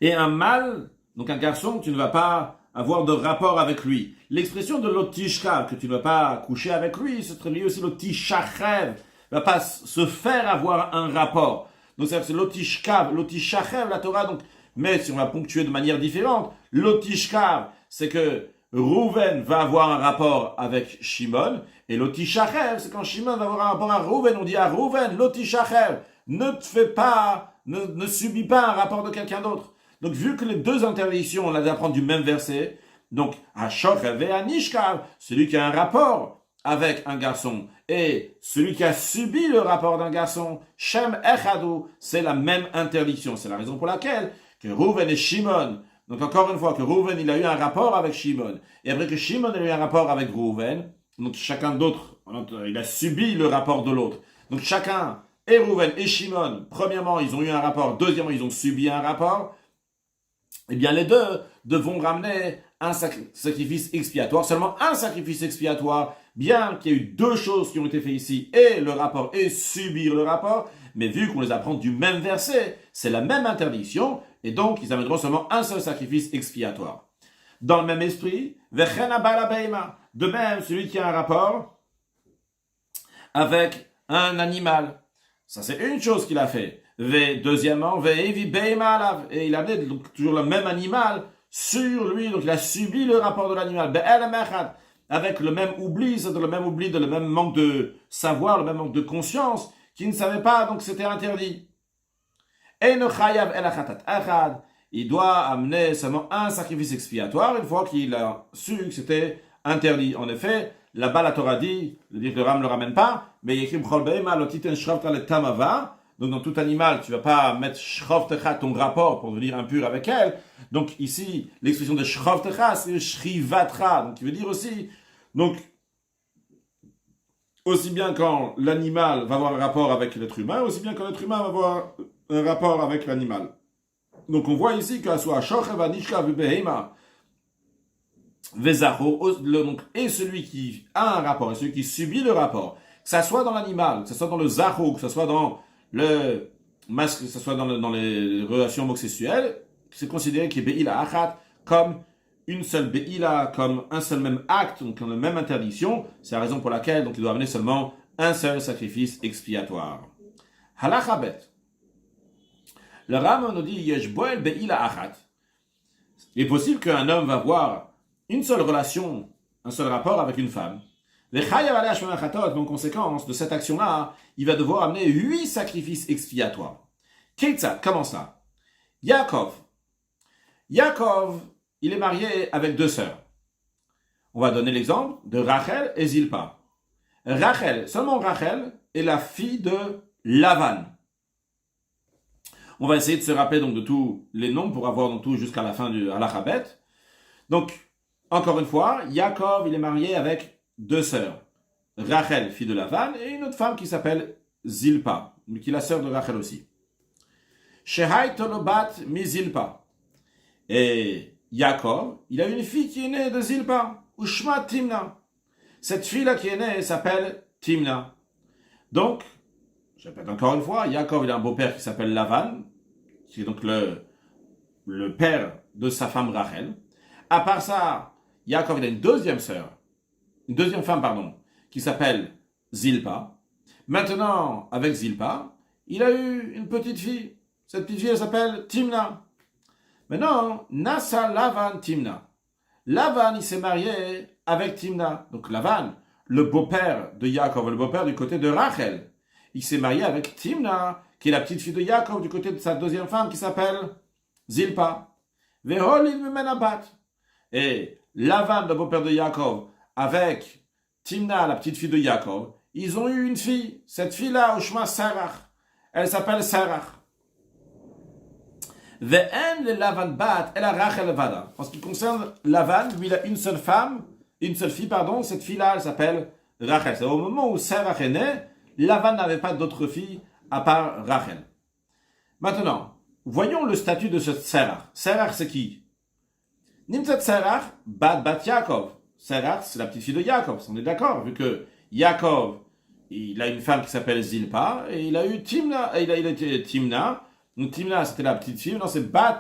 Et un mâle, donc un garçon, tu ne vas pas avoir de rapport avec lui. L'expression de l'otishka, que tu ne vas pas coucher avec lui, se traduit aussi l'otishachev, ne va pas se faire avoir un rapport. Donc c'est l'otishkav, l'otishachev, la Torah, donc, mais si on va ponctuer de manière différente, l'otishkav, c'est que Rouven va avoir un rapport avec Shimon, et l'otishachev, c'est quand Shimon va avoir un rapport à Rouven, on dit à Rouven, l'otishachev, ne te fais pas, ne subis pas un rapport de quelqu'un d'autre. Donc, vu que les deux interdictions, on les apprend du même verset, donc, Ashochev et Anishkav, celui qui a un rapport avec un garçon, et celui qui a subi le rapport d'un garçon, Shem Echadou, c'est la même interdiction. C'est la raison pour laquelle que Rouven et Shimon, donc encore une fois, que Rouven, il a eu un rapport avec Shimon, et après que Shimon a eu un rapport avec Rouven, donc chacun d'autre, il a subi le rapport de l'autre. Donc chacun, et Rouven et Shimon, premièrement, ils ont eu un rapport, deuxièmement, ils ont subi un rapport, eh bien les deux devront ramener un sacrifice expiatoire, seulement un sacrifice expiatoire, bien qu'il y ait eu deux choses qui ont été faites ici, et le rapport, et subir le rapport, mais vu qu'on les apprend du même verset, c'est la même interdiction, et donc ils amèneront seulement un seul sacrifice expiatoire. Dans le même esprit, de même, celui qui a un rapport avec un animal, ça c'est une chose qu'il a fait. Deuxièmement, et il a amené donc, toujours le même animal sur lui, donc il a subi le rapport de l'animal, avec le même oubli, c'est-à-dire le même oubli, le même manque de savoir, le même manque de conscience, qui ne savait pas, donc c'était interdit. Il doit amener seulement un sacrifice expiatoire une fois qu'il a su que c'était interdit. En effet, là-bas la Torah dit, le Ram ne le ramène pas, mais il y a écrit donc dans tout animal, tu ne vas pas mettre shrovtecha, ton rapport, pour devenir impur avec elle. Donc ici, l'expression de shrovtecha, c'est shrivatra, donc qui veut dire aussi, donc aussi bien quand l'animal va avoir un rapport avec l'être humain, aussi bien quand l'être humain va avoir un rapport avec l'animal. Donc on voit ici que soit shochev anishka v'behema vezacho, et celui qui a un rapport, et celui qui subit le rapport, que ça soit dans l'animal, que ça soit dans le zacho, que ça soit dans le masque, que ce soit dans les relations homosexuelles, c'est considéré qu'il est be'ila achat comme une seule be'ila, comme un seul même acte, donc comme la même interdiction. C'est la raison pour laquelle donc, il doit amener seulement un seul sacrifice expiatoire. Halacha bet. Le Ram nous dit yesh boel be'ila achat. Il est possible qu'un homme va avoir une seule relation, un seul rapport avec une femme. En conséquence de cette action-là, il va devoir amener 8 sacrifices expiatoires. Ketzat, comment ça? Yaakov, il est marié avec 2 sœurs. On va donner l'exemple de Rachel et Zilpa. Seulement Rachel est la fille de Lavan. On va essayer de se rappeler donc de tous les noms pour avoir donc tout jusqu'à la fin du Alachabet. Donc, encore une fois, Yaakov, il est marié avec 2 sœurs. Rachel, fille de Lavan, et une autre femme qui s'appelle Zilpa, qui est la sœur de Rachel aussi. Shehai Tolobat mi Zilpa. Et Yaakov, il a une fille qui est née de Zilpa, Ushma Timna. Cette fille-là qui est née s'appelle Timna. Donc, je répète encore une fois, Yaakov, il a un beau-père qui s'appelle Lavan, qui est donc le père de sa femme Rachel. À part ça, Yaakov, il a une deuxième femme, qui s'appelle Zilpa. Maintenant, avec Zilpa, il a eu une petite fille. Cette petite fille, elle s'appelle Timna. Maintenant, Nasa Lavan Timna. Lavan, il s'est marié avec Timna. Donc Lavan, le beau-père de Yaakov, le beau-père du côté de Rachel. Il s'est marié avec Timna, qui est la petite fille de Yaakov, du côté de sa deuxième femme, qui s'appelle Zilpa. Et Lavan, le beau-père de Yaakov, avec Timna, la petite fille de Yaakov, ils ont eu une fille. Cette fille-là, Oshma Sarah, elle s'appelle Sarah. Ve'en le Lavan bat, elle a Rachel Vada. En ce qui concerne Lavan, lui, il a une seule fille, pardon. Cette fille-là, elle s'appelle Rachel. C'est au moment où Sarah est née, Lavan n'avait pas d'autre fille à part Rachel. Maintenant, voyons le statut de cette Sarah. Sarah, c'est qui? Nimtzat Sarah, bat Yaakov. Sarah, c'est la petite fille de Yaakov. On est d'accord, vu que Yaakov, il a une femme qui s'appelle Zilpa, et il a eu Timna, il a été Timna. Donc Timna, c'était la petite fille. Non, c'est Bat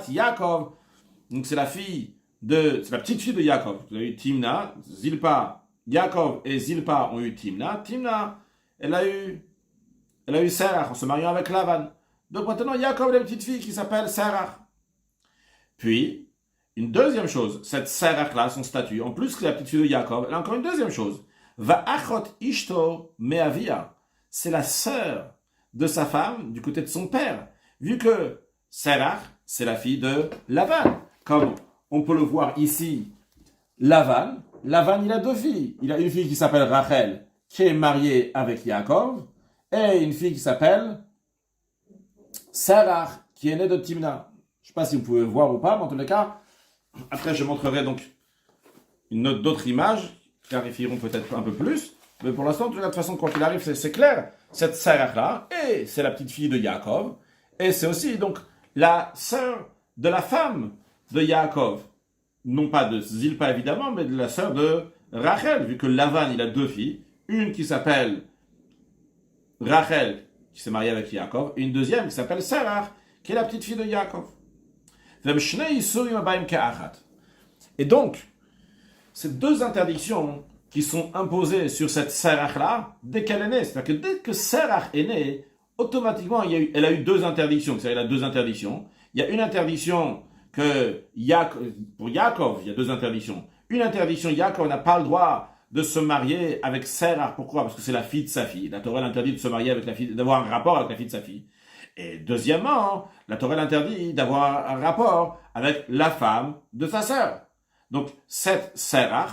Yaakov. Donc c'est la petite fille de Yaakov. Il a eu Timna, Zilpa, Yaakov et Zilpa ont eu Timna. Timna, elle a eu Sarah en se mariant avec Lavan. Donc maintenant, Yaakov a une petite fille qui s'appelle Sarah. Puis, une deuxième chose, cette Sarah-là, son statut, en plus que la petite fille de Yaakov, elle a encore une deuxième chose. Va achot ishto meavia. C'est la sœur de sa femme du côté de son père. Vu que Sarah, c'est la fille de Lavan. Comme on peut le voir ici, Lavan, il a deux filles. Il a une fille qui s'appelle Rachel, qui est mariée avec Yaakov, et une fille qui s'appelle Sarah, qui est née de Timna. Je ne sais pas si vous pouvez voir ou pas, mais en tous les cas, après je montrerai donc d'autres images qui clarifieront peut-être un peu plus. Mais pour l'instant, de toute façon, quand il arrive, c'est clair. Cette Sarah-là, et c'est la petite fille de Yaakov, et c'est aussi donc la sœur de la femme de Yaakov. Non pas de Zilpa évidemment, mais de la sœur de Rachel, vu que Lavan, il a deux filles. Une qui s'appelle Rachel, qui s'est mariée avec Yaakov, et une deuxième qui s'appelle Sarah, qui est la petite fille de Yaakov. Et donc, ces deux interdictions qui sont imposées sur cette Sarah-là, dès qu'elle est née, c'est-à-dire que dès que Sarah est née, automatiquement, elle a eu deux interdictions. C'est-à-dire, elle a deux interdictions. Il y a une interdiction pour Yaakov, il y a deux interdictions. Une interdiction, Yaakov n'a pas le droit de se marier avec Sarah. Pourquoi? Parce que c'est la fille de sa fille. La Torah l'interdit de se marier avec la fille, d'avoir un rapport avec la fille de sa fille. Et deuxièmement, la Torah l'interdit d'avoir un rapport avec la femme de sa sœur. Donc, cette Sarah,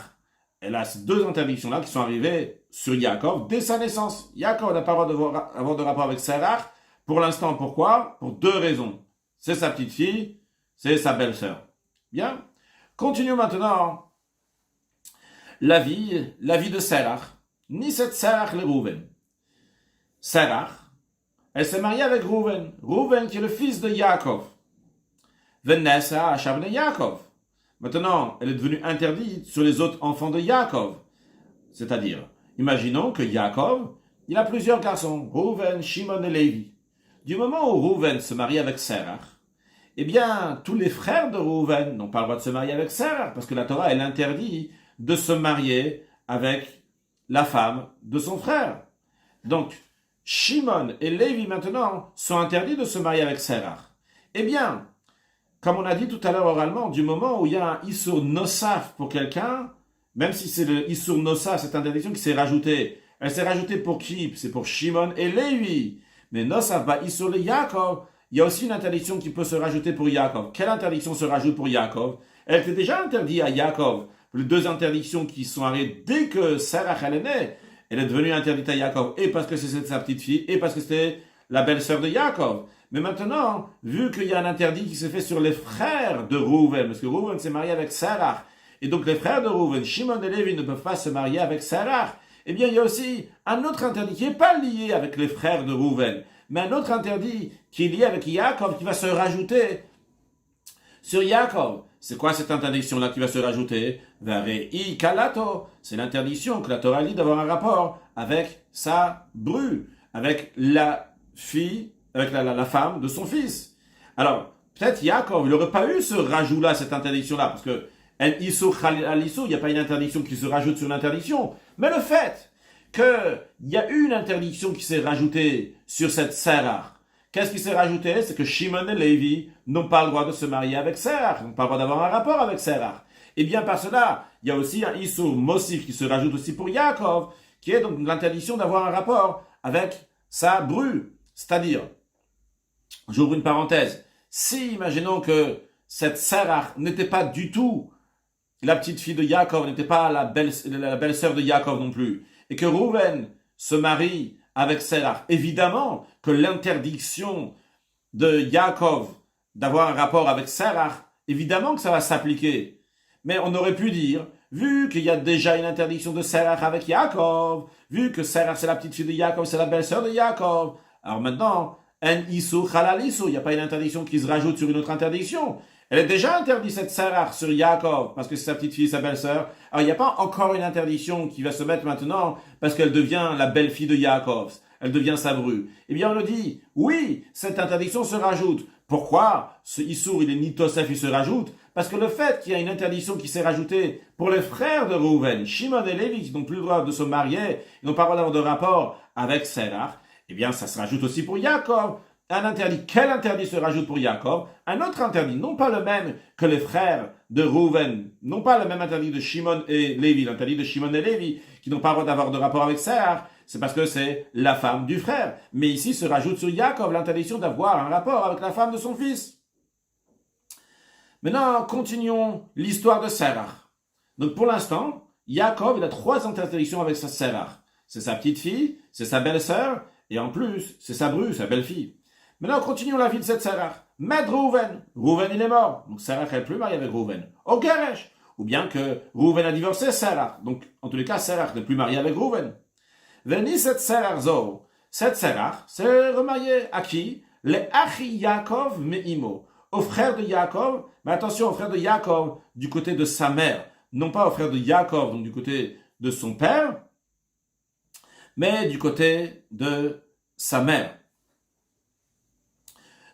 elle a ces deux interdictions-là qui sont arrivées sur Yaakov dès sa naissance. Yaakov n'a pas le droit d'avoir de rapport avec Sarah. Pour l'instant, pourquoi? Pour deux raisons. C'est sa petite fille, c'est sa belle-sœur. Bien. Continuons maintenant la vie de Sarah. Ni cette Sarah le Rouven. Sarah, elle s'est mariée avec Rouven. Rouven qui est le fils de Yaakov. Vanessa a Shavne Yaakov. Maintenant, elle est devenue interdite sur les autres enfants de Yaakov. C'est-à-dire, imaginons que Yaakov, il a plusieurs garçons, Rouven, Shimon et Lévi. Du moment où Rouven se marie avec Sarah, eh bien, tous les frères de Rouven n'ont pas le droit de se marier avec Sarah, parce que la Torah, elle interdit de se marier avec la femme de son frère. Donc, Shimon et Lévi, maintenant, sont interdits de se marier avec Sarah. Eh bien, comme on a dit tout à l'heure oralement, du moment où il y a un Issur Nosaf pour quelqu'un, même si c'est le Issur Nosaf, cette interdiction qui s'est rajoutée, elle s'est rajoutée pour qui? C'est pour Shimon et Lévi. Mais Nosaf va Issur le Yaakov. Il y a aussi une interdiction qui peut se rajouter pour Yaakov. Quelle interdiction se rajoute pour Yaakov? Elle était déjà interdite à Yaakov. Les deux interdictions qui sont arrivées dès que Sarah elle est née, elle est devenue interdite à Yaakov, et parce que c'est sa petite fille, et parce que c'était la belle-sœur de Yaakov. Mais maintenant, vu qu'il y a un interdit qui s'est fait sur les frères de Rouven, parce que Rouven s'est marié avec Sarah, et donc les frères de Rouven, Shimon et Lévi, ne peuvent pas se marier avec Sarah, eh bien il y a aussi un autre interdit qui n'est pas lié avec les frères de Rouven, mais un autre interdit qui est lié avec Yaakov, qui va se rajouter sur Yaakov. C'est quoi cette interdiction-là qui va se rajouter? Varei kalato. C'est l'interdiction que la Torah dit d'avoir un rapport avec sa bru, avec la fille, avec la femme de son fils. Alors, peut-être Yaakov, il n'aurait pas eu ce rajout-là, cette interdiction-là, parce que En issur chalil al issur, il n'y a pas une interdiction qui se rajoute sur l'interdiction. Mais le fait qu'il y a une interdiction qui s'est rajoutée sur cette Serach, qu'est-ce qui s'est rajouté? C'est que Shimon et Lévi n'ont pas le droit de se marier avec Serach, n'ont pas le droit d'avoir un rapport avec Serach. Et bien par cela, il y a aussi un issur mosif qui se rajoute aussi pour Yaakov, qui est donc l'interdiction d'avoir un rapport avec sa bru. C'est-à-dire, j'ouvre une parenthèse, si imaginons que cette Serach n'était pas du tout la petite fille de Yaakov, n'était pas la belle-sœur de Yaakov non plus, et que Rouven se marie avec Serach, évidemment que l'interdiction de Yaakov d'avoir un rapport avec Serach, évidemment que ça va s'appliquer. Mais on aurait pu dire, vu qu'il y a déjà une interdiction de Serach avec Yaakov, vu que Serach c'est la petite fille de Yaakov, c'est la belle-sœur de Yaakov, alors maintenant, en issur chalal issur, il n'y a pas une interdiction qui se rajoute sur une autre interdiction. Elle est déjà interdite cette Serach sur Yaakov, parce que c'est sa petite fille, sa belle-sœur. Alors il n'y a pas encore une interdiction qui va se mettre maintenant, parce qu'elle devient la belle-fille de Yaakov. Elle devient sa bru. Eh bien on le dit, oui, cette interdiction se rajoute. Pourquoi ce issur, il est nitosef, il se rajoute? Parce que le fait qu'il y a une interdiction qui s'est rajoutée pour les frères de Reuven, Shimon et Lévi, qui n'ont plus le droit de se marier, ils n'ont pas le droit d'avoir de rapport avec Serach, eh bien ça se rajoute aussi pour Yaakov. Un interdit. Quel interdit se rajoute pour Yaakov? Un autre interdit, non pas le même que les frères de Reuven, non pas le même interdit de Shimon et Lévi, l'interdit de Shimon et Lévi, qui n'ont pas le droit d'avoir de rapport avec Serach, c'est parce que c'est la femme du frère. Mais ici se rajoute sur Yaakov l'interdiction d'avoir un rapport avec la femme de son fils. Maintenant, continuons l'histoire de Serach. Donc pour l'instant, Yaakov, il a 3 interdictions avec sa Serach. C'est sa petite fille, c'est sa belle-sœur, et en plus, c'est sa bru, sa belle-fille. Maintenant, continuons la vie de cette Serach. Maître Rouven. Rouven, il est mort. Donc Serach n'est plus mariée avec Rouven. Au Geresh. Ou bien que Rouven a divorcé Serach. Donc, en tous les cas, Serach n'est plus mariée avec Rouven. Veni cette Serach zo. Cette Serach s'est remariée à qui? Les Achi Yaakov Me'imo. Au frère de Yaakov. Mais attention, au frère de Yaakov du côté de sa mère. Non pas au frère de Yaakov, donc du côté de son père, mais du côté de sa mère.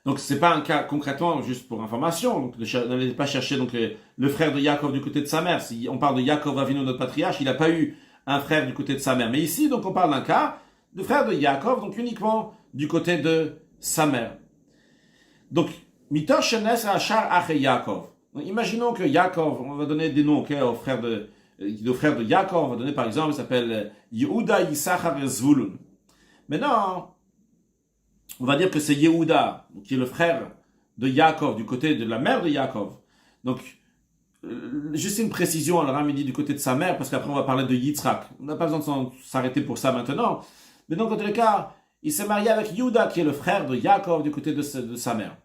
Donc c'est pas un cas concrètement, juste pour information, donc n'allez pas chercher donc le frère de Yaakov du côté de sa mère. Si on parle de Yaakov Avinu, notre patriarche, il n'a pas eu un frère du côté de sa mère. Mais ici, donc on parle d'un cas de frère de Yaakov, donc uniquement du côté de sa mère. Donc, Mitosh Shenes Achar Ache Yaakov. Imaginons que Yaakov, on va donner des noms aux frères de Yaakov, on va donner par exemple, il s'appelle Yehuda, Yissachar et Zvulun. Maintenant, on va dire que c'est Yehuda, qui est le frère de Yaakov, du côté de la mère de Yaakov. Donc, juste une précision, alors on dit du côté de sa mère, parce qu'après on va parler de Yitzhak. On n'a pas besoin de s'arrêter pour ça maintenant. Mais donc, en tous les cas, il s'est marié avec Yehuda, qui est le frère de Yaakov, du côté de sa mère.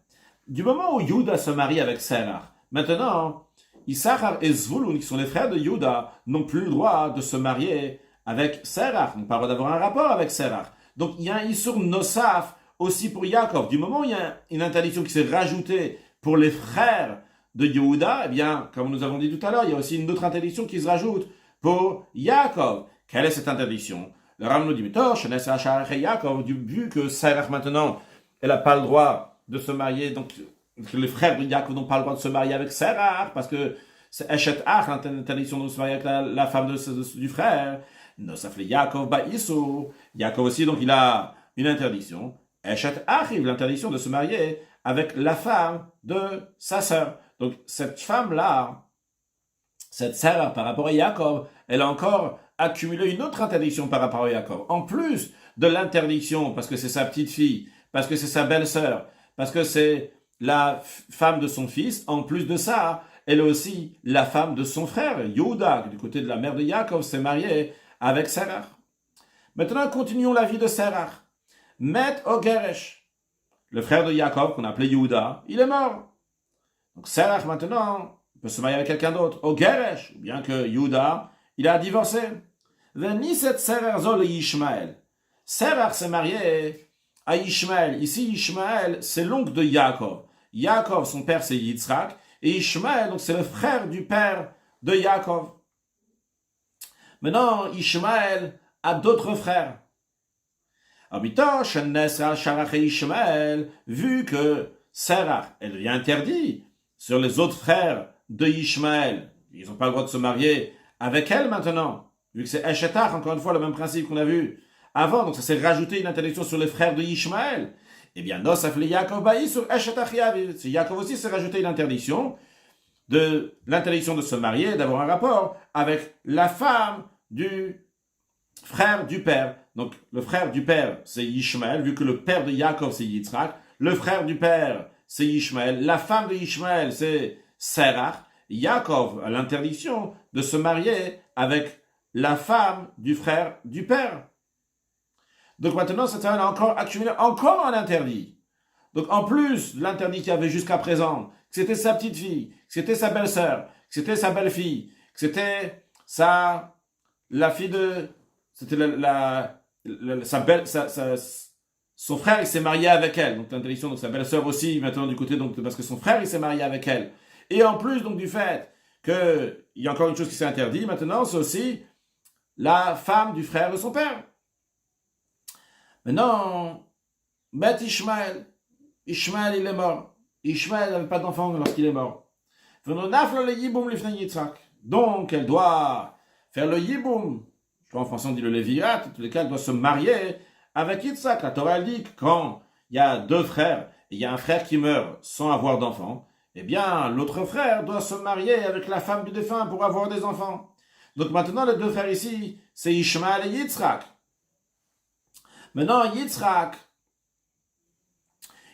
Du moment où Yehuda se marie avec Serach, maintenant, Issachar et Zvulun, qui sont les frères de Yehuda, n'ont plus le droit de se marier avec Serach, n'ont pas le droit d'avoir un rapport avec Serach. Donc, il y a un Issur Nosaf, aussi pour Yaakov. Du moment où il y a une interdiction qui s'est rajoutée pour les frères de Yehuda, eh bien, comme nous avons dit tout à l'heure, il y a aussi une autre interdiction qui se rajoute pour Yaakov. Quelle est cette interdiction? Le Ram nous dit, vu que Serach maintenant, elle n'a pas le droit de se marier, donc les frères de Yaakov n'ont pas le droit de se marier avec Serach, parce que c'est Eshet Ach, l'interdiction de se marier avec la femme du frère. Nosaf le Yaakov Ba'issur. Yaakov aussi, donc il a une interdiction. Eshet arrive l'interdiction de se marier avec la femme de sa sœur. Donc cette femme-là, cette sœur par rapport à Yaakov, elle a encore accumulé une autre interdiction par rapport à Yaakov. En plus de l'interdiction, parce que c'est sa petite fille, parce que c'est sa belle-sœur, parce que c'est la femme de son fils, en plus de ça, elle est aussi la femme de son frère, Yehuda, du côté de la mère de Yaakov, s'est mariée avec Serach. Maintenant, continuons la vie de Serach. Met Ogeresh, le frère de Yaakov, qu'on appelait Yehuda, il est mort. Donc Serach, maintenant, peut se marier avec quelqu'un d'autre. Ogeresh, bien que Yehuda, il a divorcé. Veniset Serach Zol Ishmael. Serach s'est marié à Ishmael. Ici, Ishmael, c'est l'oncle de Yaakov. Yaakov, son père, c'est Yitzhak. Et Ishmael, donc c'est le frère du père de Yaakov. Maintenant, Ishmael a d'autres frères. Vu que Serach, elle lui interdit sur les autres frères de Ishmael ils n'ont pas le droit de se marier avec elle maintenant, vu que c'est Eshetach, encore une fois, le même principe qu'on a vu avant, donc ça s'est rajouté une interdiction sur les frères de Ishmaël. Eh bien, Nosaf le Yaakov Baï sur Eshetach Yavi. Yaakov aussi s'est rajouté une interdiction de se marier, d'avoir un rapport avec la femme du frère du père. Donc, le frère du père, c'est Ishmaël, vu que le père de Yaakov, c'est Yitzhak. Le frère du père, c'est Ishmaël. La femme de Ishmaël, c'est Serach. Yaakov a l'interdiction de se marier avec la femme du frère du père. Donc maintenant, cette femme a encore accumulé encore un interdit. Donc en plus de l'interdit qu'il y avait jusqu'à présent, que c'était sa petite fille, que c'était sa belle-sœur, que c'était sa belle-fille, que c'était la fille de, c'était son frère, il s'est marié avec elle. Donc l'interdiction, donc sa belle-sœur aussi, maintenant du côté, donc parce que son frère, il s'est marié avec elle. Et en plus, donc, du fait qu'il y a encore une chose qui s'est interdite, maintenant, c'est aussi la femme du frère de son père. Maintenant, Beth Ishmaël, il est mort. Ishmaël n'avait pas d'enfant lorsqu'il est mort. Donc, elle doit faire le yiboum. Je crois en français, on dit le léviat. En tous les cas, elle doit se marier avec Yitzhak. La Torah dit que quand il y a deux frères, et il y a un frère qui meurt sans avoir d'enfant, eh bien, l'autre frère doit se marier avec la femme du défunt pour avoir des enfants. Donc maintenant, les deux frères ici, c'est Ishmaël et Yitzhak. Maintenant, Yitzhak,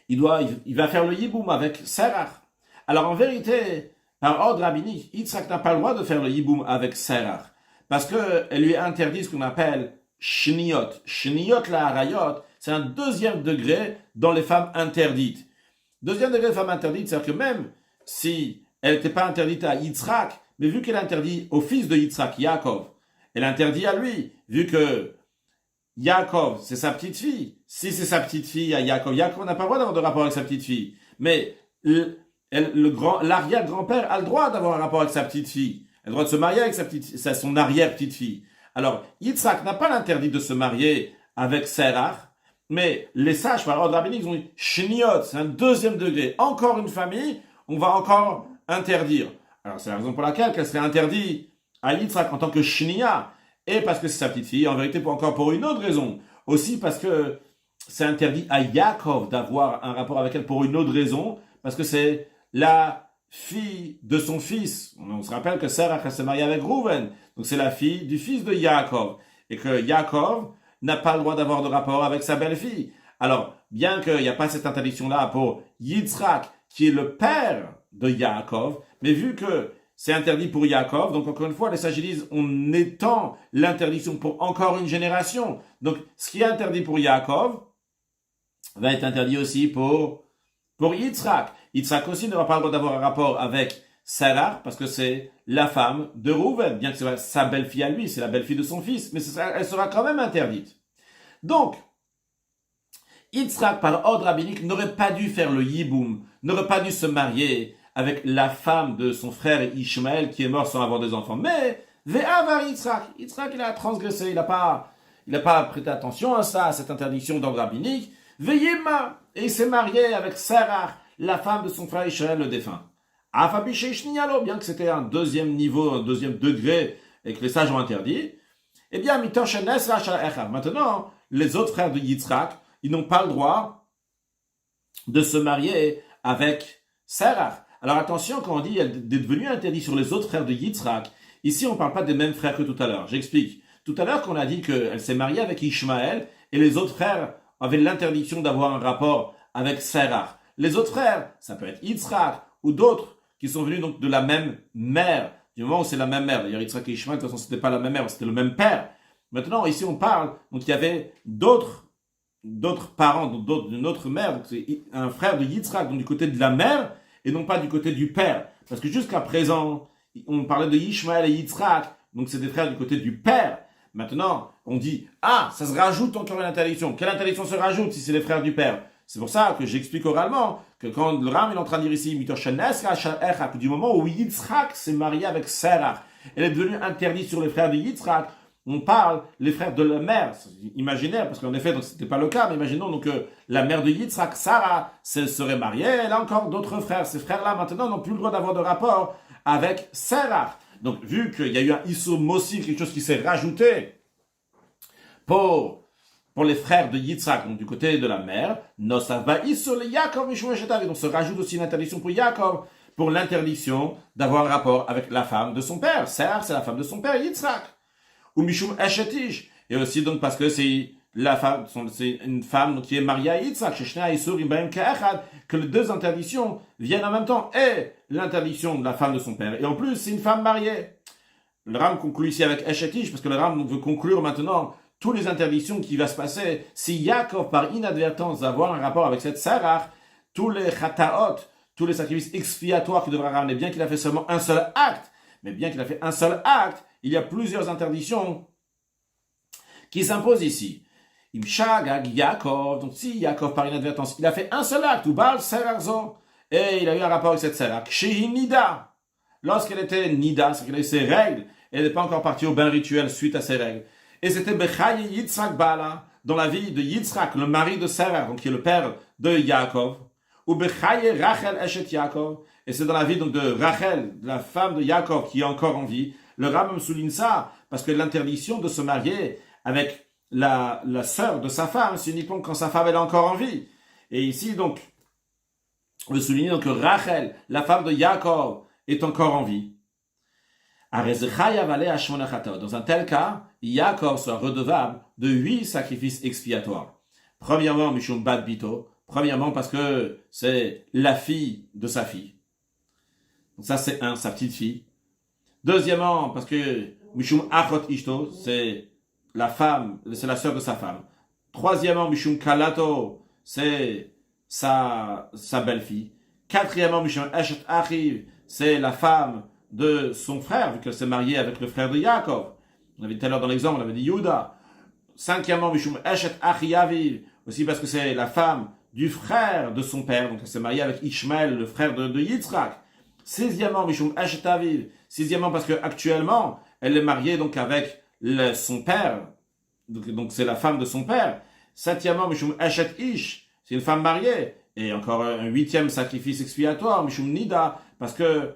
il va faire le yiboum avec Serach. Alors en vérité, par ordre rabbinique, Yitzhak n'a pas le droit de faire le yiboum avec Serach, parce qu'elle lui interdit ce qu'on appelle shniyot. Shniyot la harayot, c'est un deuxième degré dans les femmes interdites. Deuxième degré de femme interdite, c'est-à-dire que même si elle n'était pas interdite à Yitzhak, mais vu qu'elle interdit au fils de Yitzhak, Yaakov, elle interdit à lui, vu que Yaakov, c'est sa petite fille. Si c'est sa petite fille à Yaakov, Yaakov n'a pas le droit d'avoir de rapport avec sa petite fille. Mais l'arrière-grand-père a le droit d'avoir un rapport avec sa petite fille. Elle a le droit de se marier avec son arrière-petite fille. Alors, Yitzhak n'a pas l'interdit de se marier avec Serach, mais les sages, par ordre rabbinique, ils ont dit Shniot, c'est un deuxième degré. Encore une famille, on va encore interdire. Alors, c'est la raison pour laquelle qu'elle serait interdite à Yitzhak en tant que Shnia, et parce que c'est sa petite fille, en vérité, encore pour une autre raison. Aussi parce que c'est interdit à Yaakov d'avoir un rapport avec elle pour une autre raison, parce que c'est la fille de son fils. On se rappelle que Sarah s'est mariée avec Reuven, donc c'est la fille du fils de Yaakov, et que Yaakov n'a pas le droit d'avoir de rapport avec sa belle-fille. Alors, bien qu'il n'y a pas cette interdiction-là pour Yitzhak, qui est le père de Yaakov, mais vu que c'est interdit pour Yaakov, donc encore une fois, les sages disent, on étend l'interdiction pour encore une génération. Donc, ce qui est interdit pour Yaakov va être interdit aussi pour Yitzhak. Yitzhak aussi n'aura pas le droit d'avoir un rapport avec Sarah, parce que c'est la femme de Reuven, bien que c'est sa belle-fille à lui, c'est la belle-fille de son fils, mais elle sera quand même interdite. Donc, Yitzhak, par ordre rabbinique, n'aurait pas dû faire le yiboum, n'aurait pas dû se marier avec la femme de son frère Ishmaël qui est mort sans avoir des enfants. Mais, Ve'avar Yitzhak, il a transgressé, il n'a pas prêté attention à ça, à cette interdiction d'ordre rabbinique. Ve'yema, et il s'est marié avec Sarah, la femme de son frère Ishmaël le défunt. Bien que c'était un deuxième niveau, un deuxième degré, et que les sages ont interdit, eh bien, maintenant, les autres frères de Yitzhak, ils n'ont pas le droit de se marier avec Sarah. Alors attention, quand on dit qu'elle est devenue interdite sur les autres frères de Yitzhak, ici on ne parle pas des mêmes frères que tout à l'heure. J'explique. Tout à l'heure, qu'on a dit qu'elle s'est mariée avec Ishmaël, et les autres frères avaient l'interdiction d'avoir un rapport avec Sarah. Les autres frères, ça peut être Yitzhak ou d'autres, qui sont venus donc de la même mère, du moment où c'est la même mère. D'ailleurs, Yitzhak et Ishmael, de toute façon, c'était pas la même mère, c'était le même père. Maintenant, ici, on parle, donc il y avait d'autres parents, donc d'une autre mère, donc c'est un frère de Yitzhak, donc du côté de la mère, et non pas du côté du père. Parce que jusqu'à présent, on parlait de Ishmael et Yitzhak, donc c'est des frères du côté du père. Maintenant, on dit, ça se rajoute encore une interdiction. Quelle interdiction se rajoute si c'est les frères du père? C'est pour ça que j'explique oralement que quand le Ram est en train de dire ici, du moment où Yitzhak s'est marié avec Sarah, elle est devenue interdite sur les frères de Yitzhak, on parle les frères de la mère, imaginaire, parce qu'en effet, donc c'était pas le cas, mais imaginons donc que la mère de Yitzhak, Sarah, serait mariée, elle a encore d'autres frères. Ces frères-là, maintenant, n'ont plus le droit d'avoir de rapport avec Sarah. Donc, vu qu'il y a eu un Issur Mossi, quelque chose qui s'est rajouté pour les frères de Yitzhak, donc du côté de la mère, Nosava Issur le Yaakov Mishum Eshetav. Donc, se rajoute aussi une interdiction pour Yaakov, pour l'interdiction d'avoir un rapport avec la femme de son père. Serah, c'est la femme de son père, Yitzhak. Ou Mishum Eshetish. Et aussi, donc, parce que c'est une femme qui est mariée à Yitzhak, que les deux interdictions viennent en même temps, et l'interdiction de la femme de son père, et en plus, c'est une femme mariée. Le Ram conclut ici avec Eshetish, parce que le Ram veut conclure maintenant toutes les interdictions qui va se passer si Yaakov, par inadvertance, va avoir un rapport avec cette Sarah, tous les chataot, tous les sacrifices expiatoires qu'il devra ramener, bien qu'il a fait seulement un seul acte, mais bien qu'il a fait un seul acte, il y a plusieurs interdictions qui s'imposent ici. Imshagag Yaakov, donc si Yaakov par inadvertance, il a fait un seul acte, ou Baal Serarzo, et il a eu un rapport avec cette Sarah, Kshehi Nida, lorsqu'elle était Nida, c'est qu'elle a eu ses règles, elle n'est pas encore partie au bain rituel suite à ses règles. Et c'était Bechaye Yitzhak Bala, dans la vie de Yitzhak, le mari de Sarah, donc qui est le père de Yaakov, ou Bechaye Rachel Eshet Yaakov, et c'est dans la vie donc de Rachel, la femme de Yaakov, qui est encore en vie. Le Rambam souligne ça, parce que l'interdiction de se marier avec la sœur de sa femme, c'est uniquement quand sa femme est encore en vie. Et ici, donc, on veut souligner donc, que Rachel, la femme de Yaakov, est encore en vie. Dans un tel cas, Yaakov sera redevable de 8 sacrifices expiatoires. Premièrement, Mishum Bad Bito. Premièrement, parce que c'est la fille de sa fille. Donc ça, c'est sa petite fille. Deuxièmement, parce que Mishum Achot Ishto, c'est la femme, c'est la sœur de sa femme. Troisièmement, Mishum Kalato, c'est sa belle-fille. Quatrièmement, Mishum Eshet Achiv, c'est la femme de son frère, vu qu'elle s'est mariée avec le frère de Yaakov. On avait tout à l'heure dans l'exemple, on avait dit Yuda. Cinquièmement, Mishum Eshet Achiyaviv, aussi parce que c'est la femme du frère de son père, donc elle s'est mariée avec Ishmael, le frère de Yitzhak. Sixièmement, Mishum Eshet Aviv. Sixièmement, parce que actuellement, elle est mariée donc avec son père, donc c'est la femme de son père. Septièmement, Mishum Eshet Ish, c'est une femme mariée. Et encore un huitième sacrifice expiatoire, Mishum Nida, parce que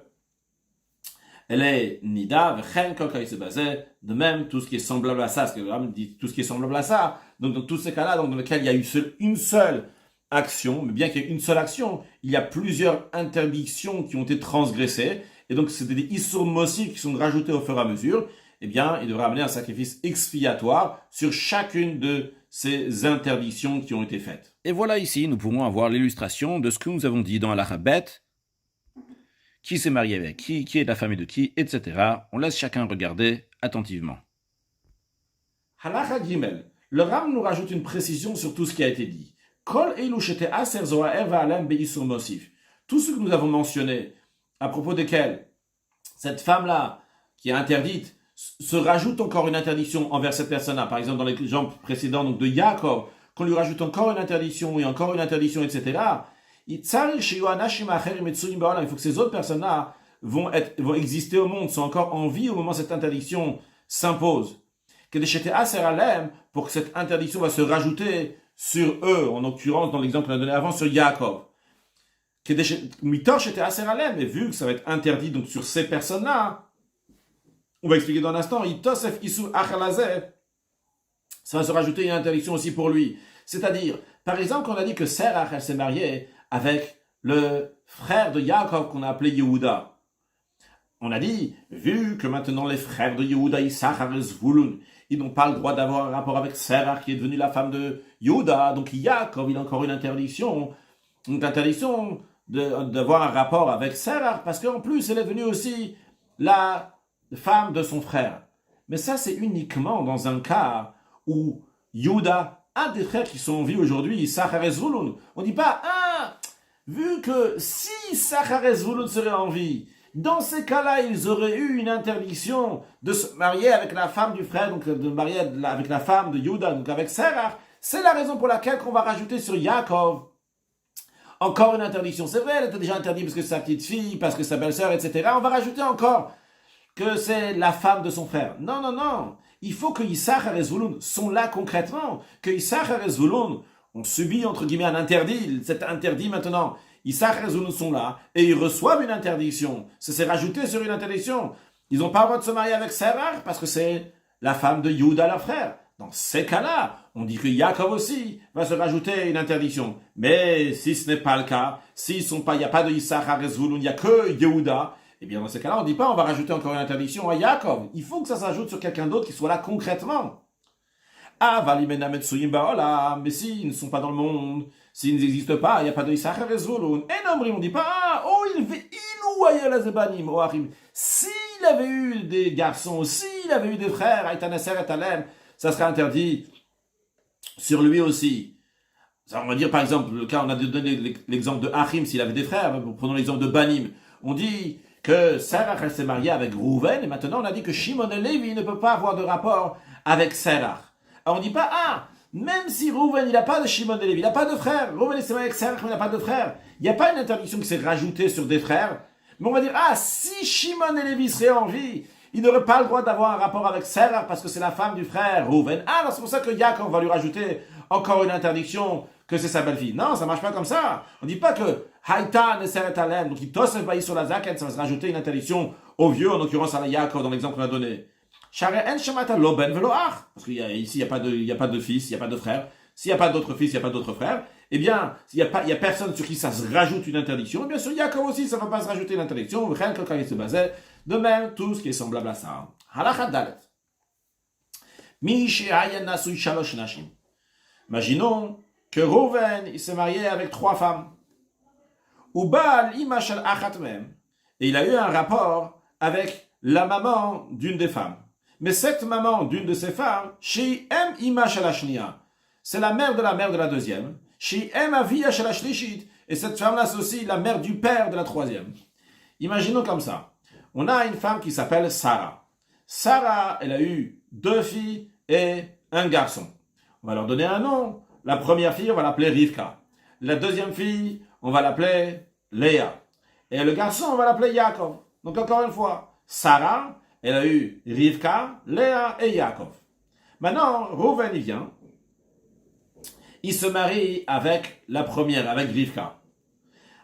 elle est Nida, Vechen, Kokai se basait, de même, tout ce qui est semblable à ça, ce que le Ram dit, tout ce qui est semblable à ça. Donc, dans tous ces cas-là, donc, dans lesquels il y a eu une seule action, mais bien qu'il y ait une seule action, il y a plusieurs interdictions qui ont été transgressées, et donc c'est des Issur Mossi qui sont rajoutés au fur et à mesure, eh bien, il devra amener un sacrifice expiatoire sur chacune de ces interdictions qui ont été faites. Et voilà ici, nous pourrons avoir l'illustration de ce que nous avons dit dans Al-Habet, qui s'est marié avec qui est la famille de qui, etc. On laisse chacun regarder attentivement. Halacha Gimel. Le Ram nous rajoute une précision sur tout ce qui a été dit. Kol eilu shete aser zoaer va'alem be'issur mosif. Tout ce que nous avons mentionné, à propos desquels cette femme-là, qui est interdite, se rajoute encore une interdiction envers cette personne-là. Par exemple, dans l'exemple précédent donc de Yaakov, qu'on lui rajoute encore une interdiction et encore une interdiction, etc. Il faut que ces autres personnes-là vont exister au monde, sont encore en vie au moment où cette interdiction s'impose. Pour que cette interdiction va se rajouter sur eux, en l'occurrence dans l'exemple qu'on a donné avant, sur Yaakov. Et vu que ça va être interdit donc sur ces personnes-là, on va expliquer dans un instant, ça va se rajouter une interdiction aussi pour lui. C'est-à-dire, par exemple, on a dit que Serach, elle s'est mariée avec le frère de Yaakov qu'on a appelé Yehuda. On a dit, vu que maintenant les frères de Yehuda, Issachar et Zvulun, ils n'ont pas le droit d'avoir un rapport avec Serach qui est devenue la femme de Yehuda, donc Yaakov, il a encore une interdiction d'avoir un rapport avec Serach, parce qu'en plus, elle est devenue aussi la femme de son frère. Mais ça, c'est uniquement dans un cas où Yehuda, un des frères qui sont en vie aujourd'hui, Issachar et Zvulun, on ne dit pas, vu que si Issachar et Zvulun seraient en vie, dans ces cas-là, ils auraient eu une interdiction de se marier avec la femme du frère, donc de marier avec la femme de Yehuda, donc avec Serach. C'est la raison pour laquelle qu'on va rajouter sur Yaakov encore une interdiction. C'est vrai, elle était déjà interdite parce que c'est sa petite fille, parce que sa belle-sœur, etc. On va rajouter encore que c'est la femme de son frère. Non, non, non. Il faut que Issachar et Zvulun sont là concrètement. Que Issachar et Zvulun ont subi, entre guillemets, un interdit. Cet interdit maintenant, Issachar et Zvulun sont là et ils reçoivent une interdiction. Ça s'est rajouté sur une interdiction. Ils n'ont pas le droit de se marier avec Sarah parce que c'est la femme de Yehuda, leur frère. Dans ces cas-là, on dit que Yaakov aussi va se rajouter une interdiction. Mais si ce n'est pas le cas, s'ils sont pas, il n'y a pas de Issachar et Zvulun, il n'y a que Yehuda, eh bien dans ces cas-là, on ne dit pas on va rajouter encore une interdiction à Yaakov. Il faut que ça s'ajoute sur quelqu'un d'autre qui soit là concrètement. Ah, Valimena Metsuyim Baola, mais s'ils ne sont pas dans le monde, s'ils n'existent pas, il n'y a pas de Issachar et Zvulun. Et non, on ne dit pas, ah, oh, il ou la Zebanim, oh, Achim. S'il avait eu des garçons, s'il avait eu des frères, Aïtaneser et Talem, ça serait interdit sur lui aussi. Ça, on va dire par exemple, le cas, on a donné l'exemple de Achim, s'il avait des frères, prenons l'exemple de Banim. On dit que Sarah s'est mariée avec Rouven, et maintenant on a dit que Shimon et Lévi ne peut pas avoir de rapport avec Sarah. Alors on dit pas, ah, même si Rouven il n'a pas de Shimon et Lévi, il n'a pas de frère, Rouven s'est marié avec Sarah, mais il n'a pas de frère. Il n'y a pas une interdiction qui s'est rajoutée sur des frères, mais on va dire, ah, si Shimon et Lévi seraient en vie, il n'aurait pas le droit d'avoir un rapport avec Sarah parce que c'est la femme du frère Rouven. Ah, alors c'est pour ça que Yaakov va lui rajouter encore une interdiction que c'est sa belle-fille. Non, ça marche pas comme ça. On dit pas que Haïtan et Seret Alem, donc il tosef baï sur la zaken, ça va se rajouter une interdiction au vieux, en l'occurrence à la Yaakov dans l'exemple qu'on a donné. Parce qu'ici, il n'y a pas de fils, il n'y a pas de frère. S'il n'y a pas d'autres fils, il n'y a pas d'autres frères. Eh bien, il n'y a personne sur qui ça se rajoute une interdiction. Et bien sûr, Yaakov aussi, ça ne va pas se rajouter une interdiction. Rien que quand il se basait. De même, tout ce qui est semblable à ça. Halakha Dalet. Imaginons que Rouven, il s'est marié avec 3 femmes. Ou Baal ima shel achat mem. Et il a eu un rapport avec la maman d'une des femmes. Mais cette maman d'une de ces femmes, Shi em ima shel ashniya. C'est la mère de la deuxième. Shi em avia shel ashlishit. Et cette femme-là, c'est aussi la mère du père de la troisième. Imaginons comme ça. On a une femme qui s'appelle Sarah. Sarah, elle a eu 2 filles et un garçon. On va leur donner un nom. La première fille, on va l'appeler Rivka. La deuxième fille, on va l'appeler Léa. Et le garçon, on va l'appeler Yaakov. Donc encore une fois, Sarah, elle a eu Rivka, Léa et Yaakov. Maintenant, Rouven, il vient. Il se marie avec la première, avec Rivka.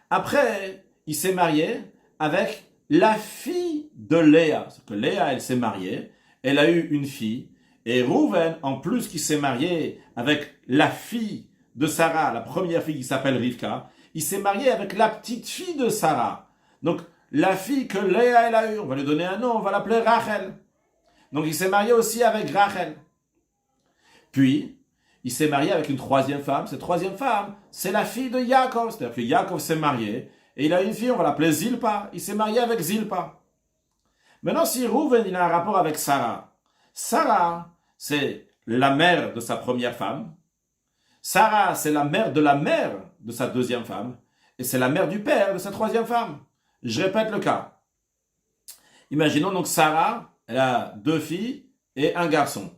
Après, il s'est marié avec la fille de Léa. Parce que Léa, elle s'est mariée, elle a eu une fille, et Rouven, en plus qu'il s'est marié avec la fille de Sarah, la première fille qui s'appelle Rivka, il s'est marié avec la petite fille de Sarah. Donc, la fille que Léa, elle a eue, on va lui donner un nom, on va l'appeler Rachel. Donc, il s'est marié aussi avec Rachel. Puis, il s'est marié avec une troisième femme. Cette troisième femme, c'est la fille de Yaakov. C'est-à-dire que Yaakov s'est marié, et il a une fille, on va l'appeler Zilpa. Il s'est marié avec Zilpa. Maintenant, si Rouven, il a un rapport avec Sarah. Sarah, c'est la mère de sa première femme. Sarah, c'est la mère de sa deuxième femme. Et c'est la mère du père de sa troisième femme. Je répète le cas. Imaginons donc Sarah, elle a 2 filles et un garçon.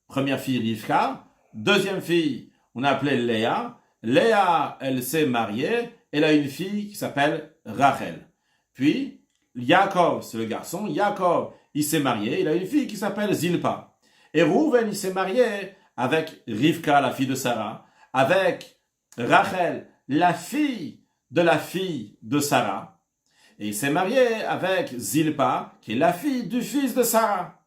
Première fille, Rivka. Deuxième fille, on a appelé Léa. Léa, elle s'est mariée. Elle a une fille qui s'appelle Rachel. Puis, Yaakov, c'est le garçon. Yaakov, il s'est marié. Il a une fille qui s'appelle Zilpa. Et Rouven, il s'est marié avec Rivka, la fille de Sarah. Avec Rachel, la fille de Sarah. Et il s'est marié avec Zilpa, qui est la fille du fils de Sarah.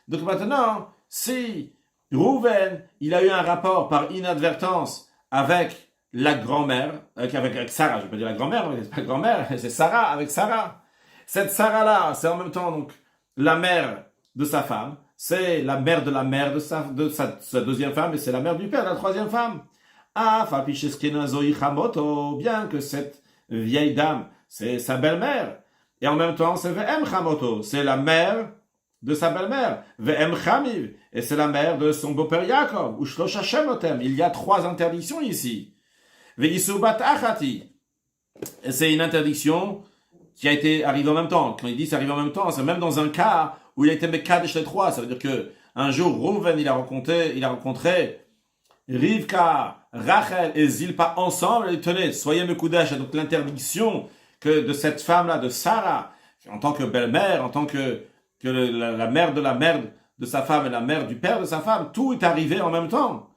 Donc maintenant, si Rouven, il a eu un rapport par inadvertance avec la grand-mère, avec Sarah, je vais pas dire la grand-mère, mais c'est pas la grand-mère, c'est Sarah, avec Sarah. Cette Sarah-là, c'est en même temps donc la mère de sa femme, c'est la mère de sa deuxième femme, et c'est la mère du père de la troisième femme. Ah, bien que cette vieille dame, c'est sa belle-mère, et en même temps, c'est Ve'em Chamoto, c'est la mère de sa belle-mère, Ve'em Chamiv, et c'est la mère de son beau-père Yaakov, ou Shlosha Shemotem. Il y a 3 interdictions ici. Ve'isubat achati, et c'est une interdiction qui a été arrivée en même temps. Quand il dit c'est arrivé en même temps, c'est même dans un cas où il a été Mekadesh les 3. Ça veut dire que un jour, Rouven, il a rencontré Rivka, Rachel et Zilpa ensemble. Il tenait, soyez Mekudesh. Donc l'interdiction que de cette femme-là, de Sarah, en tant que belle-mère, en tant que la mère de sa femme et la mère du père de sa femme, tout est arrivé en même temps.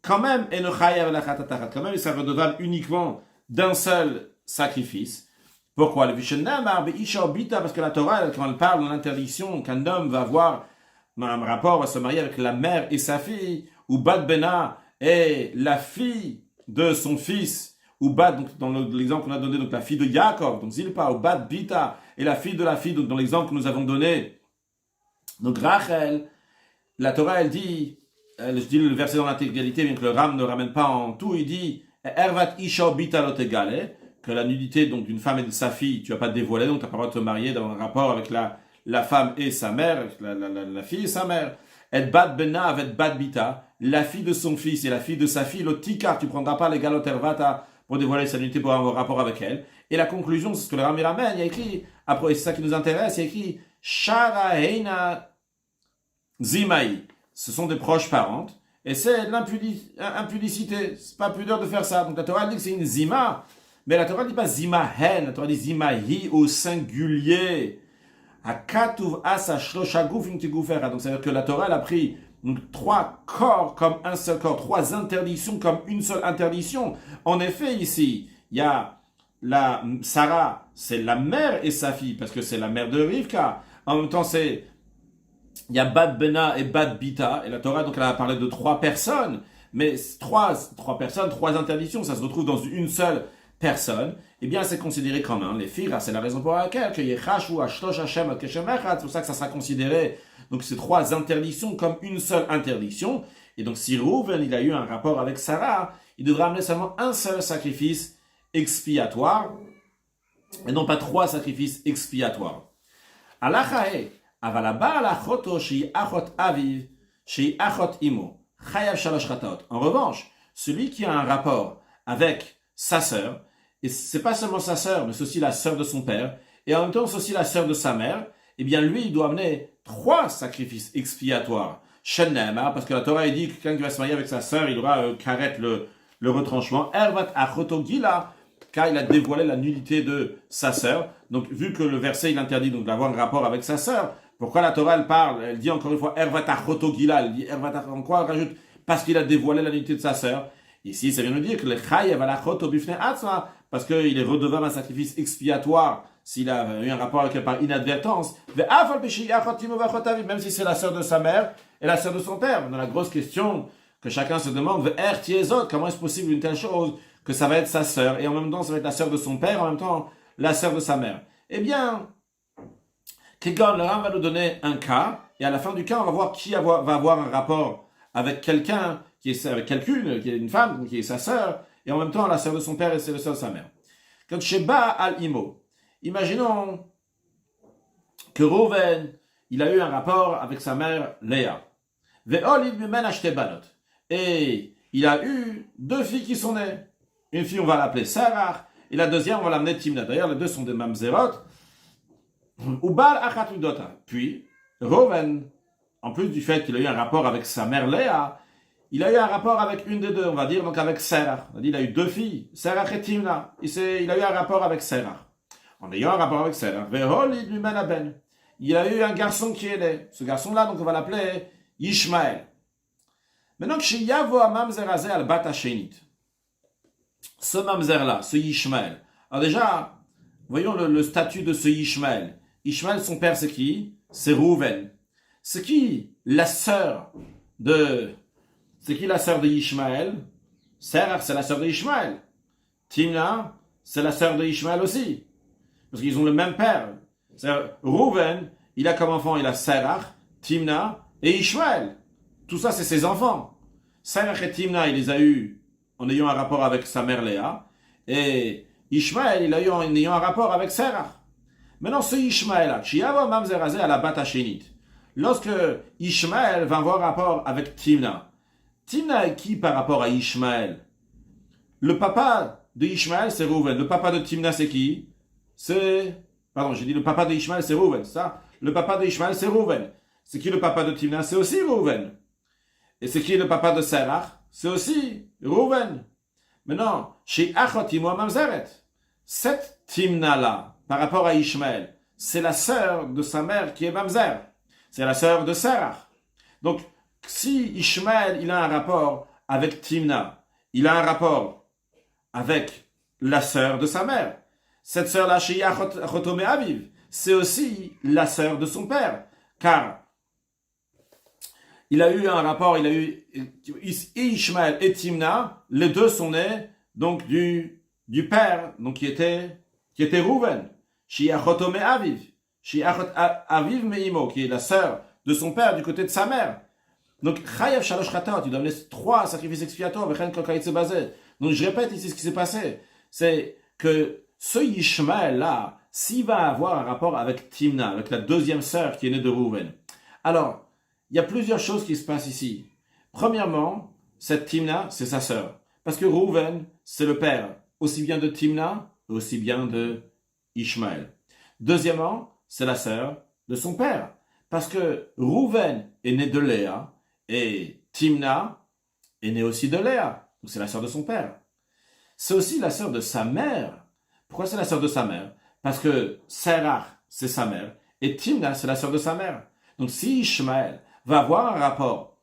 Quand même, il sera redevable uniquement d'un seul sacrifice. Pourquoi? Le Vishenamar, Isha Bita, parce que la Torah, quand elle parle de l'interdiction qu'un homme va avoir un rapport, va se marier avec la mère et sa fille, ou Bat Bena est la fille de son fils, ou Bat, donc dans l'exemple qu'on a donné, donc la fille de Yaakov, donc Zilpa, ou Bat Bita est la fille de la fille, donc dans l'exemple que nous avons donné, donc Rachel, la Torah, elle dit, je dis le verset dans l'intégralité, bien que le Ram ne ramène pas en tout, il dit, Ervat Isha Bita Lotegale, que la nudité donc d'une femme et de sa fille, tu vas pas dévoiler, donc tu n'as pas le droit de te marier dans un rapport avec la femme et sa mère, la fille et sa mère. Et Bat Bena avec Bat Bita, la fille de son fils et la fille de sa fille, le Tikar, tu prendras pas les galotervata pour dévoiler sa nudité pour avoir un rapport avec elle. Et la conclusion, c'est ce que le Rami ramène, il y a écrit, après c'est ça qui nous intéresse, il y a écrit Shara Heina Zimai. Ce sont des proches parentes, et c'est l'impudicité, c'est pas pudeur de faire ça. Donc la Torah dit que c'est une Zima, mais la Torah ne dit pas Zima Hen, la Torah dit Zima Hi au singulier. Akatuv asa shlosha gufim tigufera. Donc, c'est-à-dire que la Torah, elle a pris donc, 3 corps comme un seul corps, 3 interdictions comme une seule interdiction. En effet, ici, il y a la Sarah, c'est la mère et sa fille, parce que c'est la mère de Rivka. En même temps, il y a Bat Bena et Bat Bita, et la Torah, donc, elle a parlé de 3 personnes, mais 3 personnes, 3 interdictions, ça se retrouve dans une seule personne, eh bien, c'est considéré comme un. Les filles, c'est la raison pour laquelle que Yechashu, Ashtosh, Hashem, Keshem, Echad, c'est pour ça que ça sera considéré, donc, ces 3 interdictions comme une seule interdiction. Et donc, si Reuven, il a eu un rapport avec Sarah, il devra amener seulement un seul sacrifice expiatoire, et non pas 3 sacrifices expiatoires. Alachae, avalaba alachoto, shi achot aviv, shi achot imo, chayav shalosh chataot. En revanche, celui qui a un rapport avec sa sœur, et c'est pas seulement sa sœur, mais c'est aussi la sœur de son père, et en même temps c'est aussi la sœur de sa mère, eh bien lui, il doit amener 3 sacrifices expiatoires. Shenema, parce que la Torah dit que quelqu'un qui va se marier avec sa sœur, il aura karet le retranchement. Ervat achoto gila, car il a dévoilé la nullité de sa sœur. Donc vu que le verset il interdit donc d'avoir un rapport avec sa sœur, pourquoi la Torah elle parle, elle dit encore une fois Ervat achoto gila, elle dit Ervat en quoi elle rajoute parce qu'il a dévoilé la nullité de sa sœur. Ici, ça vient nous dire que le chayev alachoto bifne atzma, parce qu'il est redevable un sacrifice expiatoire s'il a eu un rapport avec elle par inadvertance. Même si c'est la sœur de sa mère et la sœur de son père. Dans la grosse question que chacun se demande, comment est-ce possible une telle chose que ça va être sa sœur et en même temps ça va être la sœur de son père, en même temps la sœur de sa mère. Eh bien, Kegon, le Ram va nous donner un cas et à la fin du cas, on va voir qui va avoir un rapport avec quelqu'un qui est avec quelqu'une, qui est une femme, qui est sa sœur, et en même temps la sœur de son père et c'est la sœur de sa mère. Quand Sheba al-Imo, imaginons que Reuven, il a eu un rapport avec sa mère Léa. Et il a eu 2 filles qui sont nées. Une fille, on va l'appeler Sarah, et la deuxième, on va l'amener Timna. D'ailleurs, les 2 sont des mamzerot. Puis, Reuven, en plus du fait qu'il a eu un rapport avec sa mère Léa, il a eu un rapport avec une des 2, on va dire, donc avec Sarah. On a dit, il a eu 2 filles, Sarah et Timna. Il a eu un rapport avec Sarah. En ayant un rapport avec Sarah, il a eu un garçon qui est né. Ce garçon-là, donc on va l'appeler Ishmaël. Maintenant, ce mamzer-là, ce Ishmaël. Alors déjà, voyons le statut de ce Ishmaël. Ishmaël, son père, c'est qui? C'est Reuven. C'est qui la sœur de Ishmaël? Sarah, c'est la sœur de Ishmaël. Timna, c'est la sœur de Ishmaël aussi. Parce qu'ils ont le même père. C'est-à-dire, Reuven, il a comme enfant, il a Sarah, Timna et Ishmaël. Tout ça, c'est ses enfants. Sarah et Timna, il les a eus en ayant un rapport avec sa mère Léa. Et Ishmaël, il a eu en ayant un rapport avec Sarah. Maintenant, ce Ishmaël-là, à la Batachénite. Lorsque Ishmaël va avoir rapport avec Timna, Timna est qui par rapport à Ishmaël? Le papa de Ishmaël, c'est Reuven. Le papa de Timna, c'est qui? J'ai dit le papa de Ishmaël, c'est Reuven, ça? Le papa de Ishmaël, c'est Reuven. C'est qui le papa de Timna? C'est aussi Reuven. Et c'est qui le papa de Sarah? C'est aussi Reuven. Maintenant, chez Achotimo Mamzeret, cette Timna-là, par rapport à Ishmaël, c'est la sœur de sa mère qui est Mamzer. C'est la sœur de Sarah. Donc, si Ishmaël, il a un rapport avec Timna, il a un rapport avec la sœur de sa mère. cette sœur-là, chez Yachotome Aviv, c'est aussi la sœur de son père. Car il a eu un rapport, il a eu Ishmaël et Timna, les deux sont nés donc du père, donc qui était Rouven, chez Yachotome Aviv, chez Yachot Aviv Meimo, qui est la sœur de son père du côté de sa mère. Donc, Chayav Shalosh Chatot, il doit amener 3 sacrifices expiatoires, donc je répète ici ce qui s'est passé, c'est que ce Ishmaël là, s'il va avoir un rapport avec Timna, avec la deuxième sœur qui est née de Rouven, alors, il y a plusieurs choses qui se passent ici. Premièrement, cette Timna, c'est sa sœur. Parce que Rouven, c'est le père, aussi bien de Timna, aussi bien de Ishmaël. Deuxièmement, c'est la sœur de son père. Parce que Rouven est né de Léa, et Timna est née aussi de Léa. Donc c'est la sœur de son père. C'est aussi la sœur de sa mère. Pourquoi c'est la sœur de sa mère? Parce que Serach, c'est sa mère, et Timna, c'est la sœur de sa mère. Donc si Ishmaël va avoir un rapport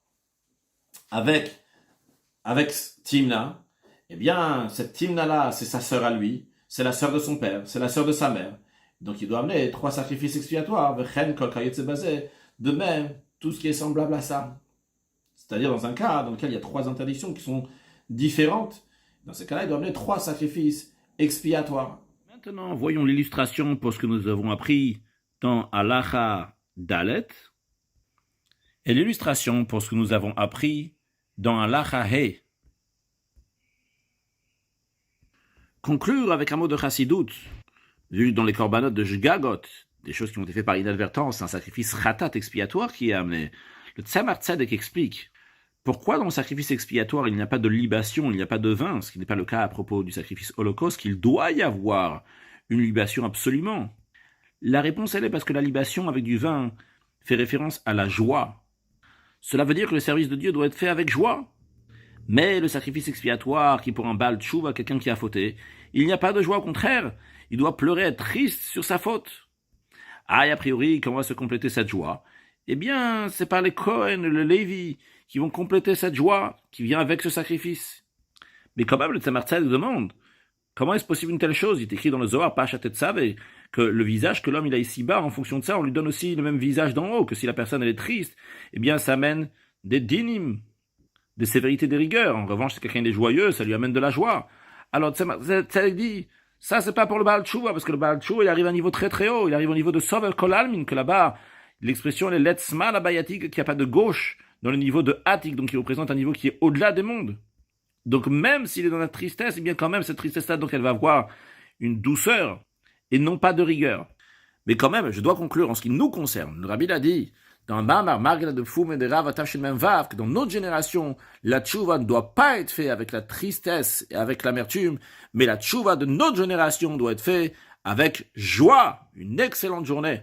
avec Timna, eh bien, cette Timna-là, c'est sa sœur à lui, c'est la sœur de son père, c'est la sœur de sa mère. Donc il doit amener 3 sacrifices expiatoires, de même, tout ce qui est semblable à ça. C'est-à-dire dans un cas dans lequel il y a 3 interdictions qui sont différentes, dans ces cas-là, il doit amener 3 sacrifices expiatoires. Maintenant, voyons l'illustration pour ce que nous avons appris dans Halacha Dalet, et l'illustration pour ce que nous avons appris dans Halacha He. Conclure avec un mot de Chassidut, vu dans les corbanotes de Jgagot, des choses qui ont été faites par inadvertance, un sacrifice ratat expiatoire qui est amené. Le Tzemar Tzedek explique pourquoi dans le sacrifice expiatoire il n'y a pas de libation, il n'y a pas de vin, ce qui n'est pas le cas à propos du sacrifice holocauste, qu'il doit y avoir une libation absolument. La réponse elle est parce que la libation avec du vin fait référence à la joie. Cela veut dire que le service de Dieu doit être fait avec joie. Mais le sacrifice expiatoire, qui pour un Baal Tchouva, quelqu'un qui a fauté, il n'y a pas de joie, au contraire, il doit pleurer, être triste sur sa faute. Ah, et a priori, comment va se compléter cette joie? Eh bien, c'est par les Cohen, le Lévi, qui vont compléter cette joie qui vient avec ce sacrifice. Mais quand même, le Tzemar Tzedek demande, comment est-ce possible une telle chose? Il est écrit dans le Zohar, Parashat Tetzaveh, que le visage que l'homme il a ici bas, en fonction de ça, on lui donne aussi le même visage d'en haut, que si la personne elle est triste, eh bien ça amène des dinim, des sévérités, des rigueurs. En revanche, si quelqu'un est joyeux, ça lui amène de la joie. Alors Tzedek dit, ça c'est pas pour le Baal Tchouva, parce que le Baal Tchouva il arrive à un niveau très très haut, il arrive au niveau de Sover Kol Almin, que là-bas, l'expression est Letzma la bayatik, qu'il n'y a pas de gauche dans le niveau de Atik, donc qui représente un niveau qui est au-delà des mondes. Donc même s'il est dans la tristesse, eh bien quand même cette tristesse-là, donc elle va avoir une douceur et non pas de rigueur. Mais quand même, je dois conclure en ce qui nous concerne. Le Rabbi l'a dit dans Mamar Margela de Foum et de Rav Atavshin Memvav que dans notre génération, la tchouva ne doit pas être faite avec la tristesse et avec l'amertume, mais la tchouva de notre génération doit être faite avec joie. Une excellente journée.